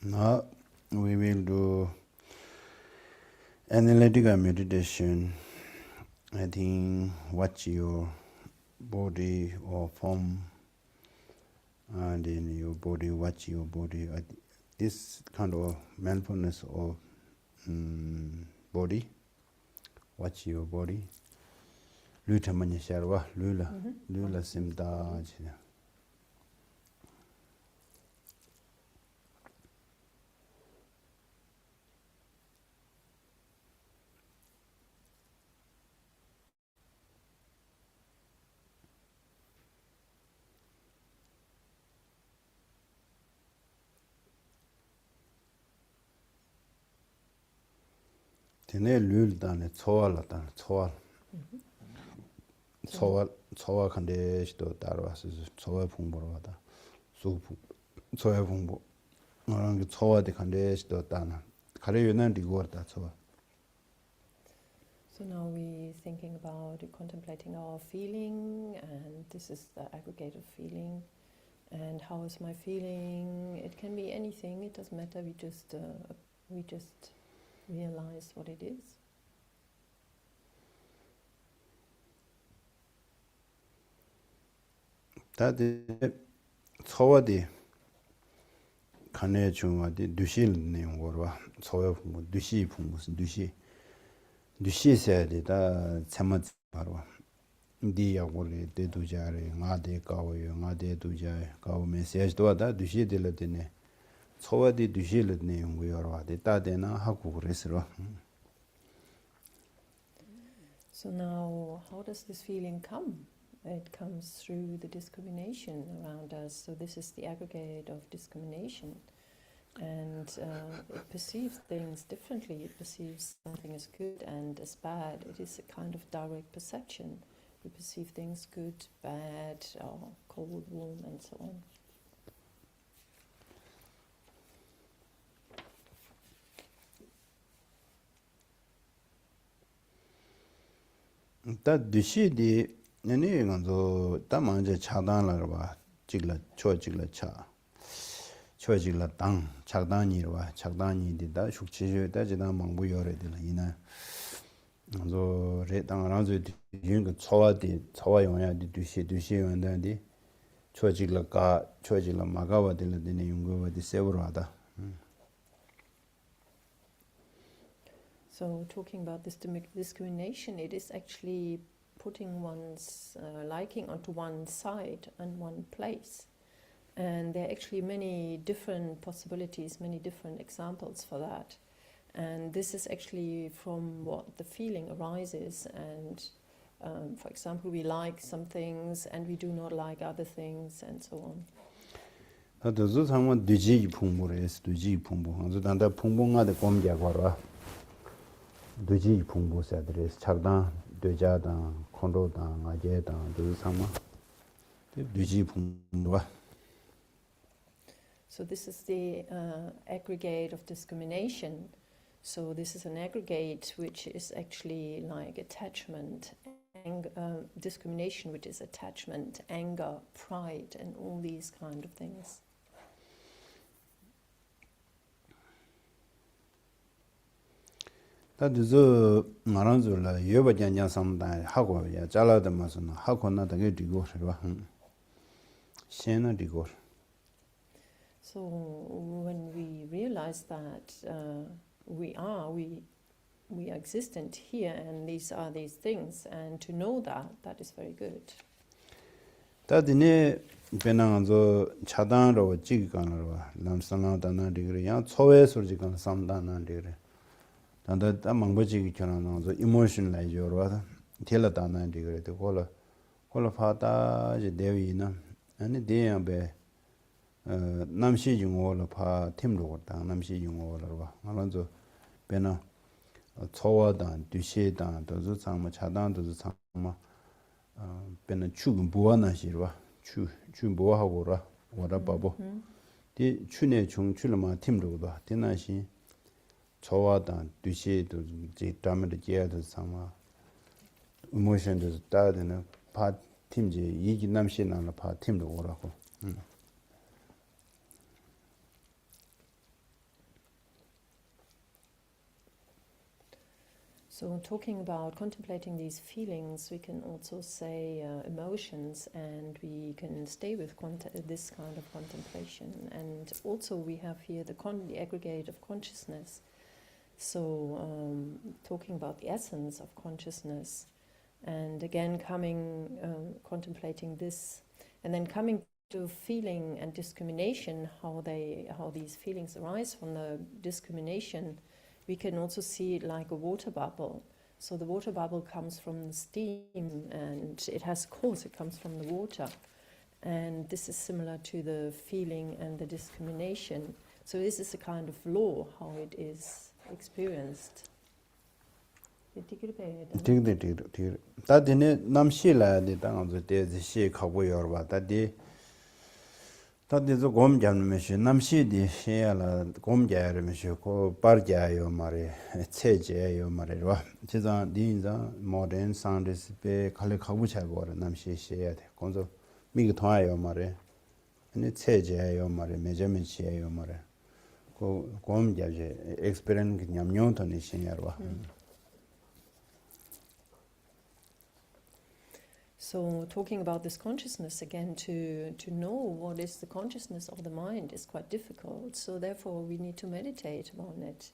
[SPEAKER 1] Now we will do analytical meditation. I think watch your body or form, and then your body, watch your body. This kind of mindfulness of body, watch your body. Luta manya sharwa, lula simta. Tene lul dane tsoal dane tsoal. Tsoal kande shito darwa su tsoal phungbo wada. Su tsoal phungbo. Ngorangi tsoal de kande shito dana. Kare yunan rigor da tsoal.
[SPEAKER 2] So now we're thinking about contemplating our feeling, and this is the aggregate of feeling. And how is my feeling? It can be anything. It doesn't matter. We just realize what it is.
[SPEAKER 1] 다데 초와디 간에 중화디 두실 내용 거와 초와 뭐 두시 무슨 두시세야되다 참아 바로 디야고레 데두자레 나데 가오요 나데 두자에 가오 메시지도 하다 두시들라데네 초와디 두실 내용 거여와데 따데나 하고 그랬어.
[SPEAKER 2] So now, how does this feeling come? It comes through the discrimination around us. So this is the aggregate of discrimination. And it perceives things differently. It perceives something as good and as bad. It is a kind of direct perception. We perceive things good, bad, or cold, warm, and so on.
[SPEAKER 1] 다 두시디 네네 간도 담만제 차단을 봐. 찍라 초직라 차. 초직라 땅 차단이로 봐. 차단이디다 숙지주다 지나 망부여래들 이나. 저 레당랑저 윤거 초와디 초와 용야디 두시 원단디 초직라가 초직라 마가와들네 용거와디 세브로하다.
[SPEAKER 2] So talking about this discrimination, it is actually putting one's liking onto one side and one place. And there are actually many different possibilities, many different examples for that. And this is actually from what the feeling arises. And for example, we like some things and we do not like other things, and so on.
[SPEAKER 1] 다도 상만 뒤지 풍부레스 뒤지 풍부. 아주 단다 풍부가데 곰게 거라. 뒤지 풍부사들에서 작다 되자다 콘도다 아제다 그 상마. 뒤지 풍부가.
[SPEAKER 2] So this is the aggregate of discrimination. So this is an aggregate which is actually like attachment, discrimination, which is attachment, anger, pride, and all these kind of things.
[SPEAKER 1] 다도 말한줄라 여바janjan 삼다 하고 야 잘라다 마서는 하고 나다게 디고 그러와. 시에나 디고.
[SPEAKER 2] So when we realize that we are existent here, and these are these things, and to know that is very good.
[SPEAKER 1] 다디네 베나간조 차단으로 찍가나로 남산나다나 디그리 야 초회 소리간 삼다나 디그리 단다 망버지기 전화나서 이모션 라이저로 텔라다나 디그리 콜라 파다 제 대위나 아니 대야베 남시 용어로 파 팀로 왔다 남시 용어로 봐 말한저 베나 초와단 뒤시단 도저 상마 차단도 상마 베나 추금 보아나 시르와 추 보하고라 와라 바보 디 추네 중출마 팀로도 디나시 초와단 뒤시도 제 담을 제야도 상마 이모션도 따드는 파 팀제 이기 남시나나 파 팀로 오라고.
[SPEAKER 2] So talking about contemplating these feelings, we can also say emotions, and we can stay with this kind of contemplation. And also we have here the aggregate of consciousness. So talking about the essence of consciousness, and again contemplating this, and then coming to feeling and discrimination, how these feelings arise from the discrimination. We can also see it like a water bubble. So the water bubble comes from the steam, and it has cause, it comes from the water. And this is similar to the feeling and the discrimination. So this is a kind of law, how it is experienced.
[SPEAKER 1] tigde ta dine namshi la de dang zo de shi khabu yor ba ta de zo gom jam me shi namshi di shi la gom ja me shi ko par ja yo mare che je yo mare wa ji za di za modern sound is be khale khabu cha go namshi shi ya de kon zo mi ge thwa yo mare ne che je yo mare me je me chi yo mare ko gom ja je experience nyam nyon to ni shi ya wa
[SPEAKER 2] So talking about this consciousness again, to know what is the consciousness of the mind is quite difficult. So therefore we need to meditate on it.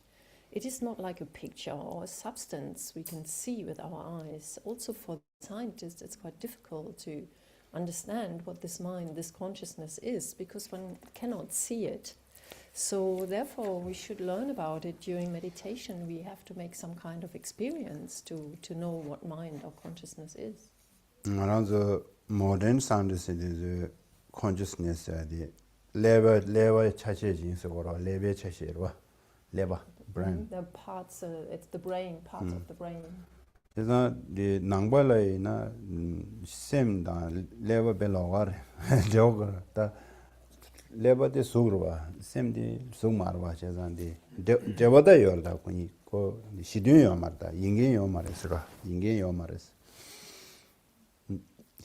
[SPEAKER 2] It is not like a picture or a substance we can see with our eyes. Also for scientists it's quite difficult to understand what this mind, this consciousness is, because one cannot see it. So therefore we should learn about it during meditation. We have to make some kind of experience to know what mind or consciousness is.
[SPEAKER 1] the modern sound is the consciousness level chache jin so go level chache ro level brain
[SPEAKER 2] The parts, it's the brain, parts of the brain.
[SPEAKER 1] 그래서 이 낭발에 나 셈다 레버 벨로가 저거다 레버데 수그와 셈디 수마르와 제잔디 데버다 요르다 코니 고 시드요 말다 인게요 말했으라 인게요 말했어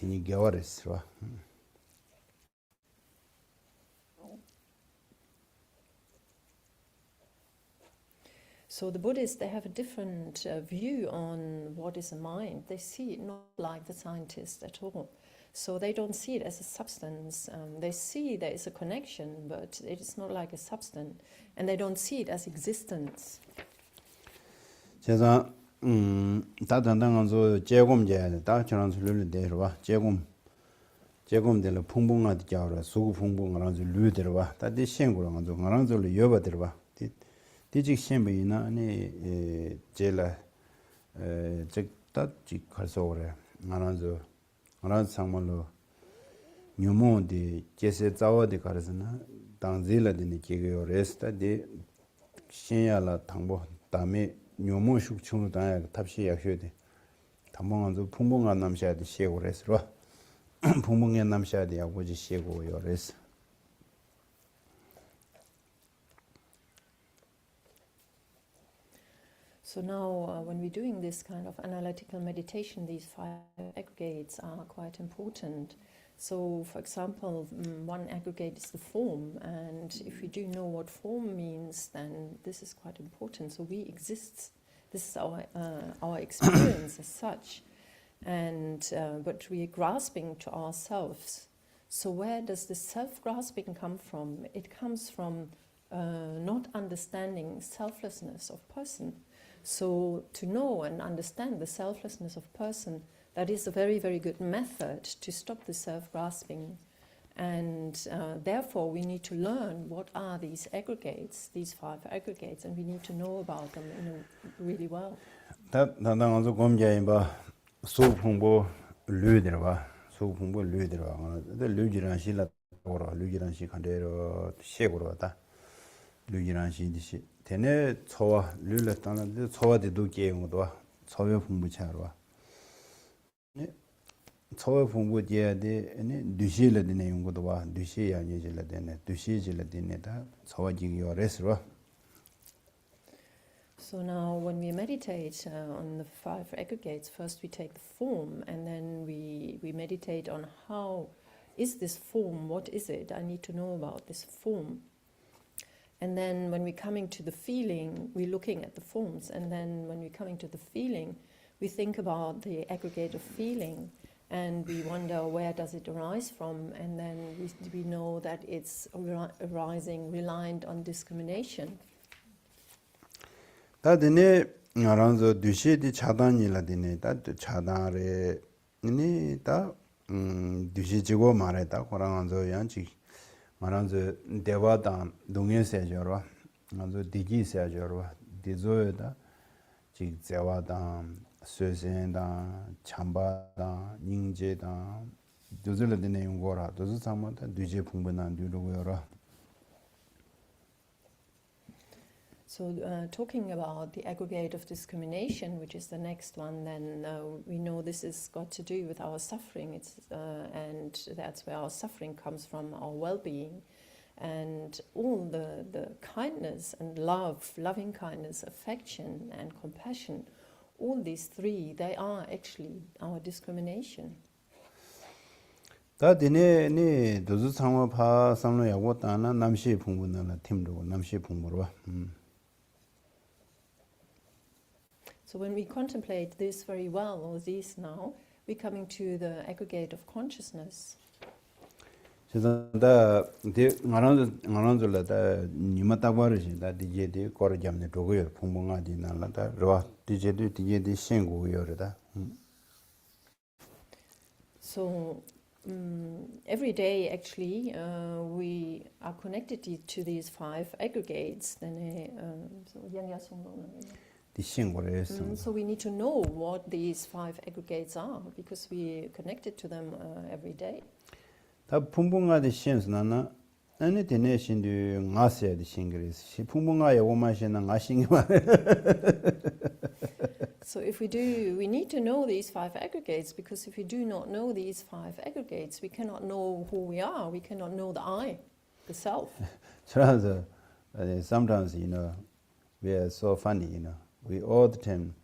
[SPEAKER 1] 이 겨워랬으라
[SPEAKER 2] So the Buddhists, they have a different view on what is a mind. They see it not like the scientists at all. So they don't see it as a substance. They see there is a connection, but it is not like a substance. And they don't see it as existence.
[SPEAKER 1] 제가 다단단한서 제공제 다 저런 소리를 내려와 제공될 풍부하게 자라 수고 풍부한서 류들와 다디 신고랑 좀 그런서 여버들와 디직 신부이나 아니 제라 즉다직 가서 오래 말아서 상말로 뉴모디 제세 자워디 가르스나 당질라디니 기게요 레스타디 신야라 당보 다음에 뉴모 숙충로 다야 탑시 약셔데 담봉한도 풍봉한 남샤디 시고레스로 풍봉한 남샤디 야고지 시고요 레스
[SPEAKER 2] So now when we're doing this kind of analytical meditation, these 5 aggregates are quite important. So for example, one aggregate is the form, and if we do know what form means, then this is quite important. So we exist, this is our experience as such, and but we are grasping to ourselves. So where does this self-grasping come from? It comes from not understanding selflessness of person. So to know and understand the selflessness of person, that is a very, very good method to stop the self-grasping. And therefore we need to learn what are these aggregates, these 5 aggregates, and we need to know about them really well.
[SPEAKER 1] 다당한서 검자인바 수풍보 류들와 수풍보 류들와 류지란 실라 오라 류지란 시 간대로 시고로다 류지란 시디시 되네 초와 류를 따는데 초와데도 게임도 초여 풍부차로 네 초여 풍부제데 아니 두시를 되네 용고도 와 두시야 예질을 되네 두시질을 되네다 초와지기요 레스로.
[SPEAKER 2] So now when we meditate on the 5 aggregates, first we take the form, and then we meditate on how is this form, what is it? I need to know about this form. And then when we're coming to the feeling, we're looking at the forms, and then when we're coming to the feeling, we think about the aggregate of feeling, and we wonder where does it arise from, and then we know that it's arising reliant on discrimination.
[SPEAKER 1] 다드네 나란서 두시디 차단이라디네 다 차단에 니다 두시지고 말했다 고랑한서 양지 말한서 대화다 동행세저로 먼저 디기세저로 디조에다 지 제와다 스웨센다 참바다 닝제다 도즈르드네 용고라 도즈 상마다 두제 풍분한 두르고요라.
[SPEAKER 2] So talking about the aggregate of discrimination, which is the next one, then we know this has got to do with our suffering, and that's where our suffering comes from, our well-being. And all the kindness and love, loving kindness, affection and compassion, all these three, they are actually our discrimination.
[SPEAKER 1] 다 디네 니 도즈 상화 파 상로 야고 따나 남시 풍부나 팀도 남시 풍부로
[SPEAKER 2] So when we contemplate this very well, or these now, we're coming to the aggregate of consciousness.
[SPEAKER 1] 그래서 데 나란줄라다 니마 따바르지 다 디제디 거르잠네 도고요 풍부가디 나라다 로 디제디 신고요르다.
[SPEAKER 2] So every day, actually, we are connected to these five aggregates. So we need to know what these five aggregates are, because we are connected to them every day.
[SPEAKER 1] 다 풍부가디 신스나나 아니 데네 신디 나세디 신그리스 풍부가에 오마시나 나싱이마.
[SPEAKER 2] So if we need to know these five aggregates, because if we do not know these five aggregates, we cannot know who we are, we cannot know the I, the self.
[SPEAKER 1] So sometimes, we are so funny, we all the time,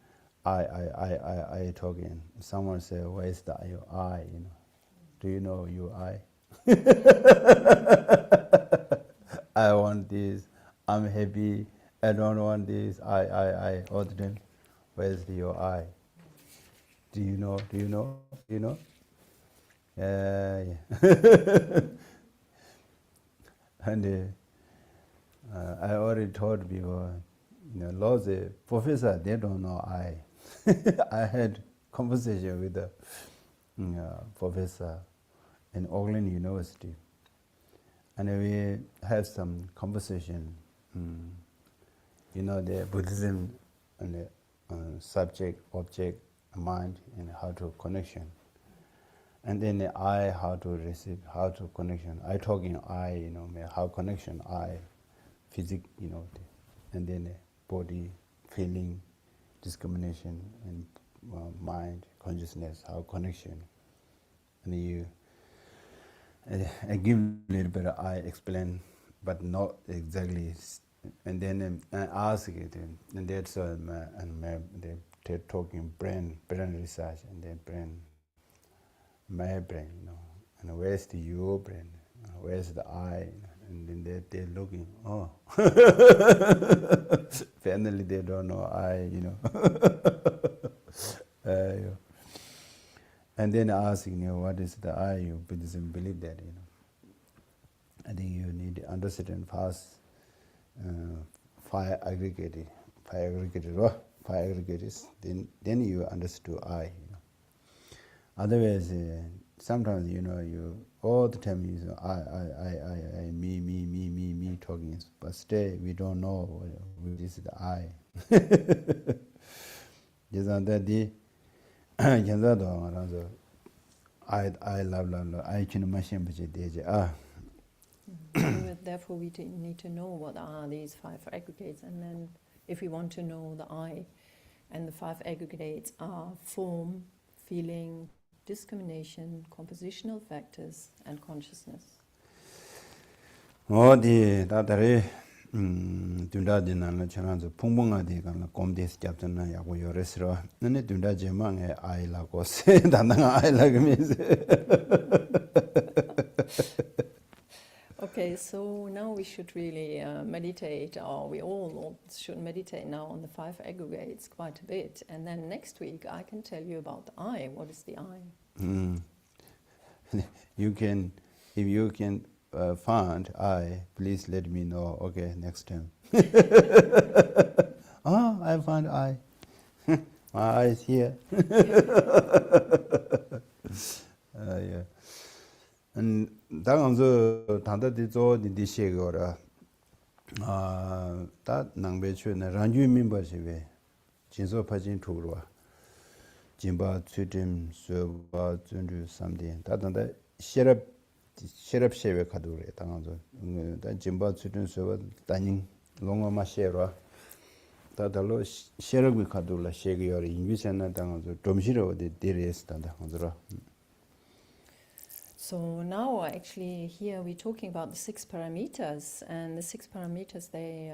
[SPEAKER 1] I talking. Someone say, where is your I, Do you know your I? I want this, I'm happy, I don't want this, I, all the time. Where's your I? Do you know? Yeah. And I already told people, lots of professors, they don't know I. I had conversation with a professor in Auckland University. And we had some conversation, the Buddhism and the subject, object, mind, and how to connection. And then the I, how to receive, how to connection. I talking I, how connection I, physics, and then the body, feeling, discrimination, and mind, consciousness, how connection. And I give a little bit of I explain, but not exactly. And then I ask it, and that's they're talking brain research, and then my brain, and where's your brain, where's the I, and then they're looking, finally they don't know I, and then asking, what is the I? You Buddhism believe that, I think you need to understand first. Five aggregates, then you understood I. Otherwise, sometimes you all the time you I, me talking, but still we don't know which is the I. Just on that day, I love I can machine
[SPEAKER 2] Therefore, we need to know what are these five aggregates, and then if we want to know the I, and the five aggregates are form, feeling, discrimination, compositional factors, and consciousness.
[SPEAKER 1] 어디 다들이 둔다디나는 전환서 풍부하디 간나 곰데스 잡잖아 야고 요레스로 너네 둔다제망에 아이라고 세 단나가 아이라면서.
[SPEAKER 2] Okay, so now we should really meditate, or we all should meditate now on the five aggregates quite a bit. And then next week I can tell you about the I. What is the I?
[SPEAKER 1] You can, if you can find I, please let me know. Okay, next time. I found I. My eye is here. Yeah. And 당연히 단다디 조디 시에거라 다 낭배추네 란주민버시베 진소 파진 투로와 진바 츠딤 서바 준주 삼디 다단다 시럽 셰베 카도레 당연히 다 진바 츠딤 서바 다닝 롱마마 셰로 다달로 셰르비 카둘라 셰기어리 인규센나 당어서 좀시로 데레스탄다 한즈라.
[SPEAKER 2] So now actually here we're talking about the 6 parameters, and the 6 parameters they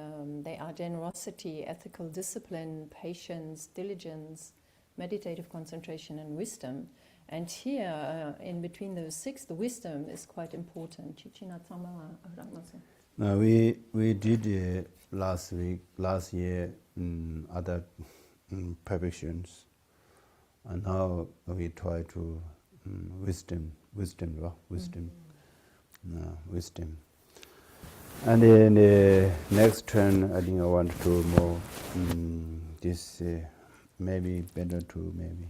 [SPEAKER 2] are generosity, ethical discipline, patience, diligence, meditative concentration, and wisdom. And here in between those 6, the wisdom is quite important.
[SPEAKER 1] We did last year other perfections, and now we try to wisdom. And then the next turn, I think I want to do more this maybe better to maybe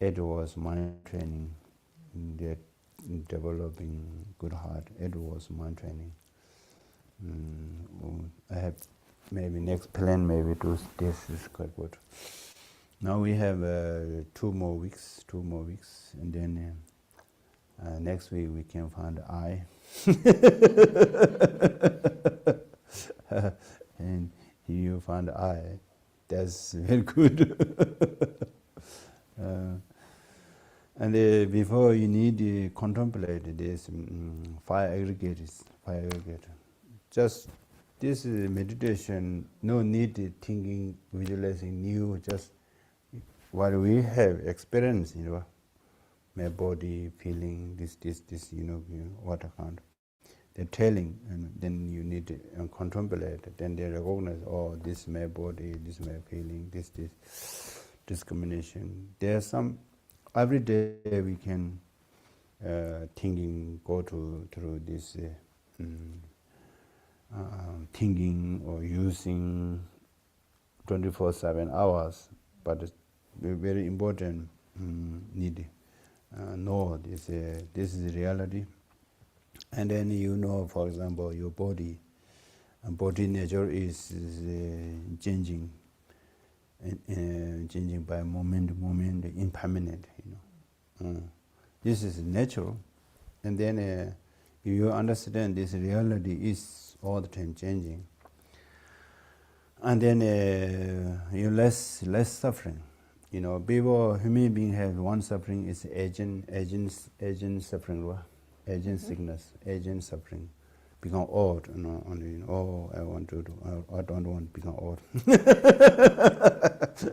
[SPEAKER 1] Edward's mind training, that developing good heart. Edward's mind training. I have maybe next plan maybe to this is quite good. Now we have 2 more weeks, and then next week we can find I. And you find I. That's very good. And before you need to contemplate this 5 aggregates. Just this meditation, no need to thinking, visualizing new, just what we have experienced, my body feeling this, what account. They're telling, and then you need to contemplate. Then they recognize, oh, this is my body, this is my feeling, this discrimination. There's some every day we can thinking go through this thinking or using 24/7 hours, but it's very important. Need know this is reality, and then for example, your body nature is changing, changing by moment, impermanent. This is natural, and then if you understand this reality is all the time changing, and then you less suffering. People, human being have one suffering is agent suffering, agent sickness, agent suffering, become old. Oh, I want to do. I don't want to become old.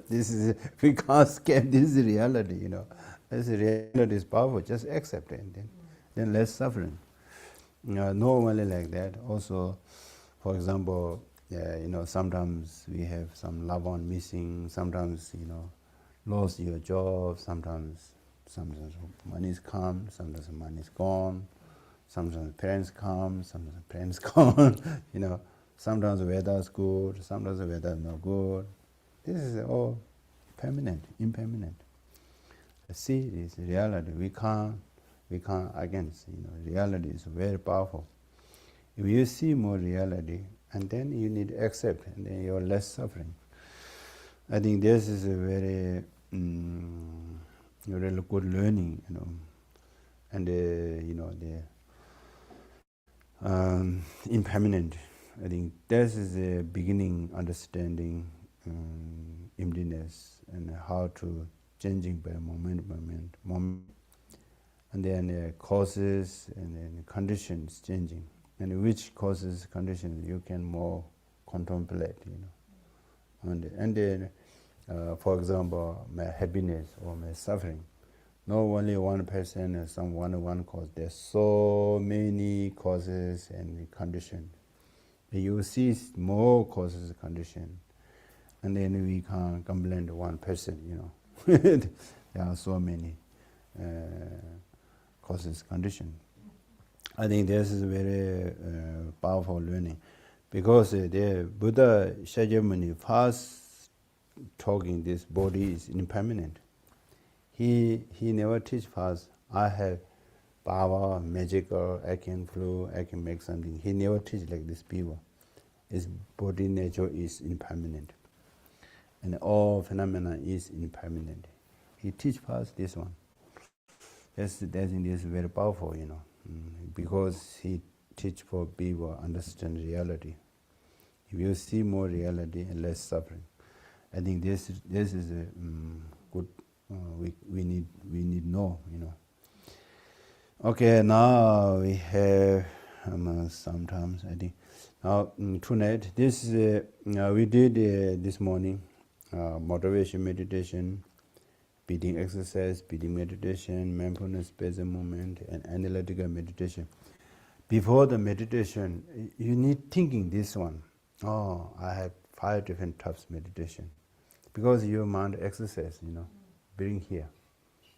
[SPEAKER 1] This is, we can't escape this reality. This reality is powerful. Just accept it, and then less suffering. Normally like that. Also, for example, sometimes we have some loved one missing. Sometimes lost your job. Sometimes money is come. Sometimes money is gone. Sometimes parents come. Sometimes parents gone. Sometimes the weather is good. Sometimes the weather is not good. This is all permanent, impermanent. See, this reality. We can't against. Reality is very powerful. If you see more reality, and then you need to accept, and then you're less suffering. I think this is a very really good learning, and the impermanent. I think this is a beginning understanding emptiness and how to changing by moment, and then causes and then conditions changing, and which causes conditions you can more contemplate, and then for example, my happiness or my suffering, not only one person or some one cause. There's so many causes and conditions. You see more causes and conditions, and then we can't complain to one person. There are so many causes conditions. I think this is very powerful learning, because the Buddha Shakyamuni first talking this body is impermanent. He never teach first, I have power, magical, I can fly, I can make something. He never teach like this people. His body nature is impermanent, and all phenomena is impermanent. He teach first this one. That's very powerful, because he teach for people understand reality. If you see more reality and less suffering, I think this is a good. We need know. Okay, now we have sometimes I think now tonight this we did this morning motivation meditation, breathing exercise, breathing meditation, mindfulness based movement, and analytical meditation. Before the meditation, you need thinking this one. Oh, I have 5 different types of meditation, because your mind exercise. Bring here.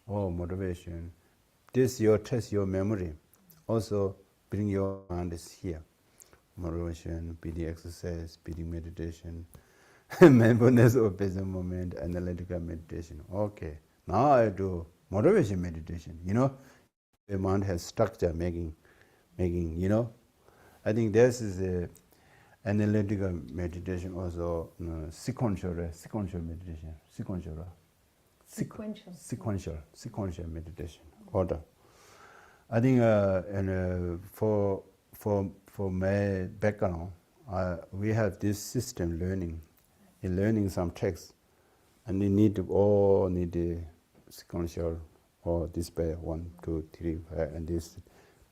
[SPEAKER 1] Oh, motivation. This your test your memory. Also bring your mind is here. Motivation, breathing exercise, breathing meditation, mindfulness or present moment, analytical meditation. Okay. Now I do motivation meditation. The mind has structure making. I think this is a analytical meditation also sequential meditation. Sequential meditation order. I think for my background, we have this system learning. In learning some text, and you need the sequential or display 1, 2, 3, 5, and this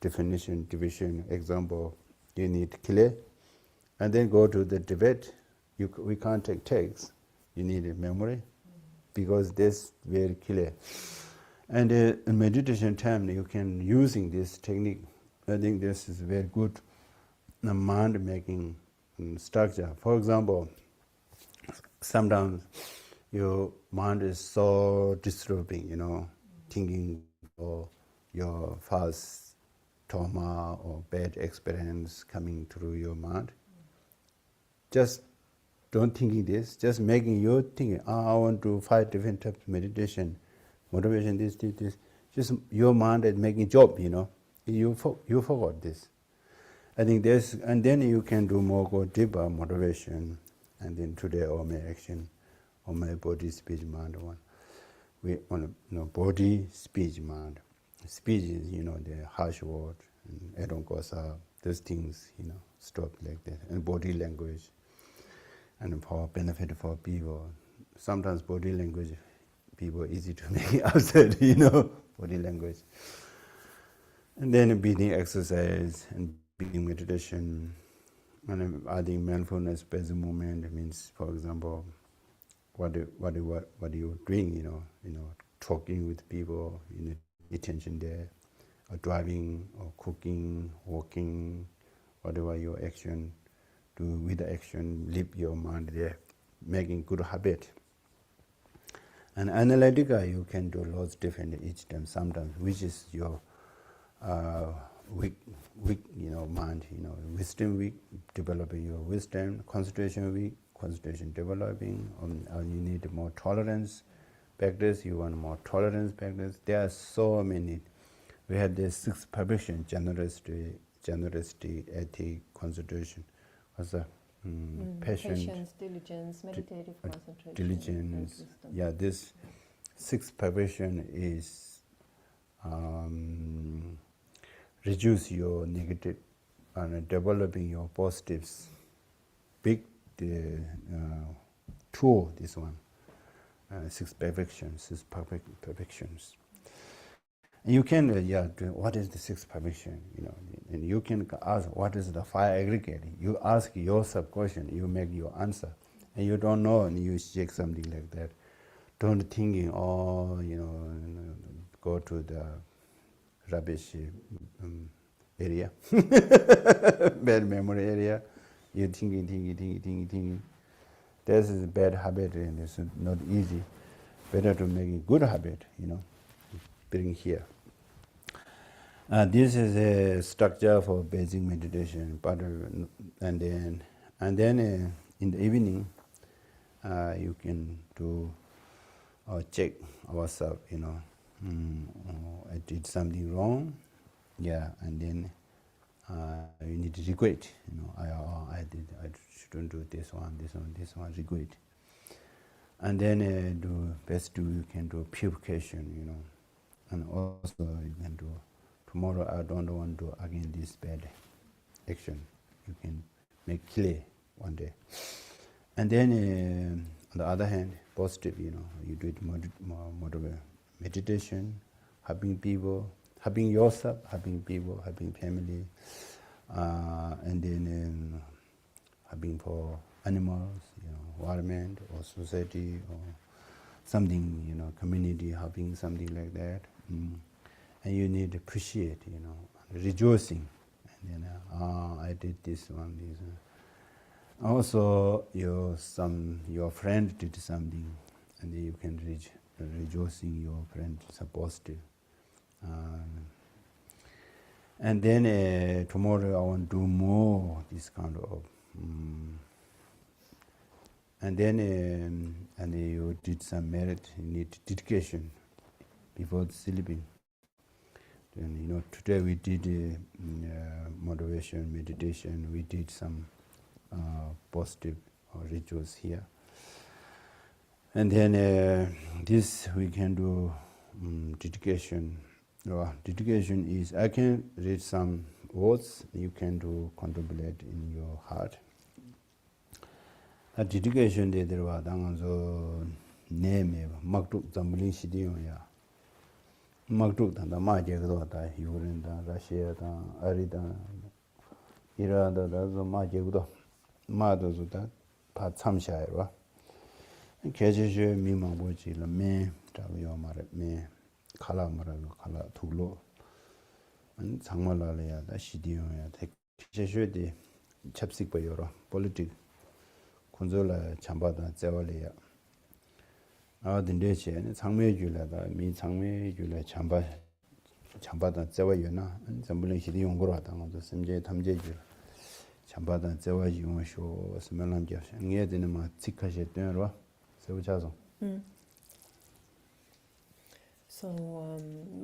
[SPEAKER 1] definition, division, example. You need clear, and then go to the debate. We can't take text. You need a memory, because this very clear. And in meditation time, you can using this technique. I think this is very good mind making structure. For example, sometimes your mind is so disturbing, thinking or your past trauma or bad experience coming through your mind. Just don't thinking this, just making your thinking, I want to 5 different types of meditation, motivation, this. Just your mind is making job, You forgot this. I think this, and then you can do more, go deeper motivation, and then today all my action, all my body, speech, mind one. We want body, speech, mind. Speech is, the harsh word, and I don't goes up, those things, stop like that, and body language. And for benefit for people, sometimes body language, people easy to make upset, body language. And then breathing exercise and breathing meditation, and adding mindfulness based movement means, for example, what are you doing? Talking with people, attention there, or driving, or cooking, walking, whatever your action. Do with the action, leave your mind there, making good habit. And analytical, you can do lots different each time. Sometimes, which is your weak, mind. Wisdom weak, developing your wisdom. Concentration weak, concentration developing. You need more tolerance practice. You want more tolerance practice. There are so many. We have the 6 perfection: generosity, ethic, concentration.
[SPEAKER 2] Patience, diligence, meditative concentration.
[SPEAKER 1] Diligence. Yeah, this 6 perfection is reduce your negative and developing your positives. Big tool, this one. 6 perfections, 6 perfections. And you can, what is the 6th perfection? And you can ask, what is the 5 aggregate? You ask yourself question, you make your answer. And you don't know, and you check something like that. Don't thinking, go to the rubbish area, bad memory area. You thinking. This is a bad habit, and it's not easy. Better to make a good habit, bring here. This is a structure for basic meditation, and then in the evening, you can do check ourselves. I did something wrong, and then you need to regret. I shouldn't do this one, regret. And then do best you can do purification, and also you can do tomorrow. I don't want to do again this bad action. You can make clear one day. And then on the other hand, positive, you do it meditation, helping people, helping yourself, helping people, helping family, and then helping for animals, environment or society or something, community, helping something like that. And you need to appreciate, rejoicing. And then, I did this one, this one. Also, your friend did something, and you can rejoicing your friend is positive. And then tomorrow I want to do more this kind of. And then and you did some merit. You need dedication before sleeping. Then today we did motivation, meditation. We did some positive rituals here. And then this we can do dedication. Dedication is I can read some words. You can do contemplate in your heart. A dedication de derwa danganzo neme maktuk zambling sidiyo ya. Maktuk tanda maje gdo ta yurin da Russia da Arida Iran da zo maje gdo. 마도 주다 다 참샤이와 계제제 미망보지 라메 자고요 말에 메 칼라 말하고 칼라 둘로 안 장말라래야 다 시디요야 계제제디 첩식 보여라 폴리틱 군졸라 참바다 제월이야 딘데체 장매주라다 미 장매주라 참바다 제월이나 전부는 시디 용거로 하다 것도 심제 탐제주 참바다 제와 용쇼 스멜람게 응예되는 마 직하셨대로 세우자서.
[SPEAKER 2] So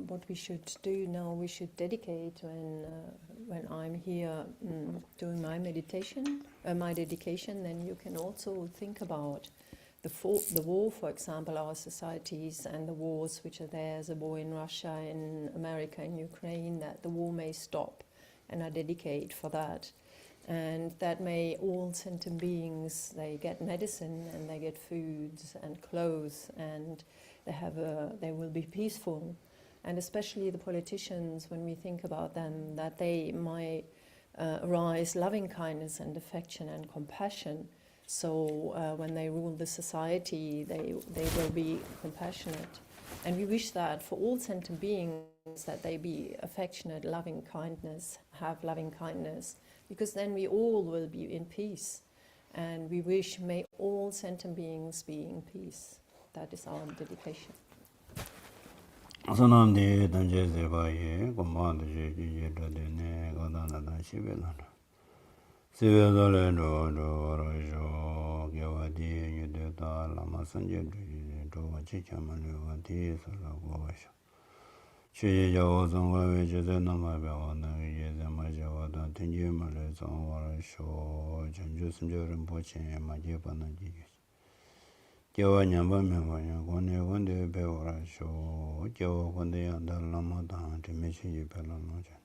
[SPEAKER 2] what we should do now, we should dedicate when I'm here doing my meditation, my dedication. Then you can also think about the war, for example, our societies and the wars which are there. The war in Russia, in America, in Ukraine. That the war may stop, and I dedicate for that. And that may all sentient beings, they get medicine and they get foods and clothes and they will be peaceful. And especially the politicians, when we think about them, that they might arise loving kindness and affection and compassion. So when they rule the society, they will be compassionate. And we wish that for all sentient beings, that they be affectionate, loving kindness, have loving kindness, because then we all will be in peace. And we wish, may all sentient beings be in peace. That is our dedication.
[SPEAKER 1] 선언데 단제세 바에 고마운데 제제도네 고단나다 시벨나 시벨도레노노로조 겨와디 유데다 라마선제도 도와 지켜만요 디에서라고 하셔 최제자오 정화외 제대나마배와는 예제마제와다 등지말에 정화쇼 전주심저는 보체 마제바나지 겨와 냠바면와요 고네 원데 배워라쇼 겨와 원데 안달라마다 데메시 별로노자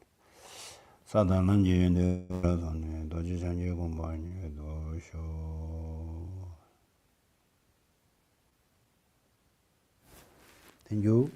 [SPEAKER 1] 사단은 지인데라서네 도지상제 공부하니도 쇼 Thank you.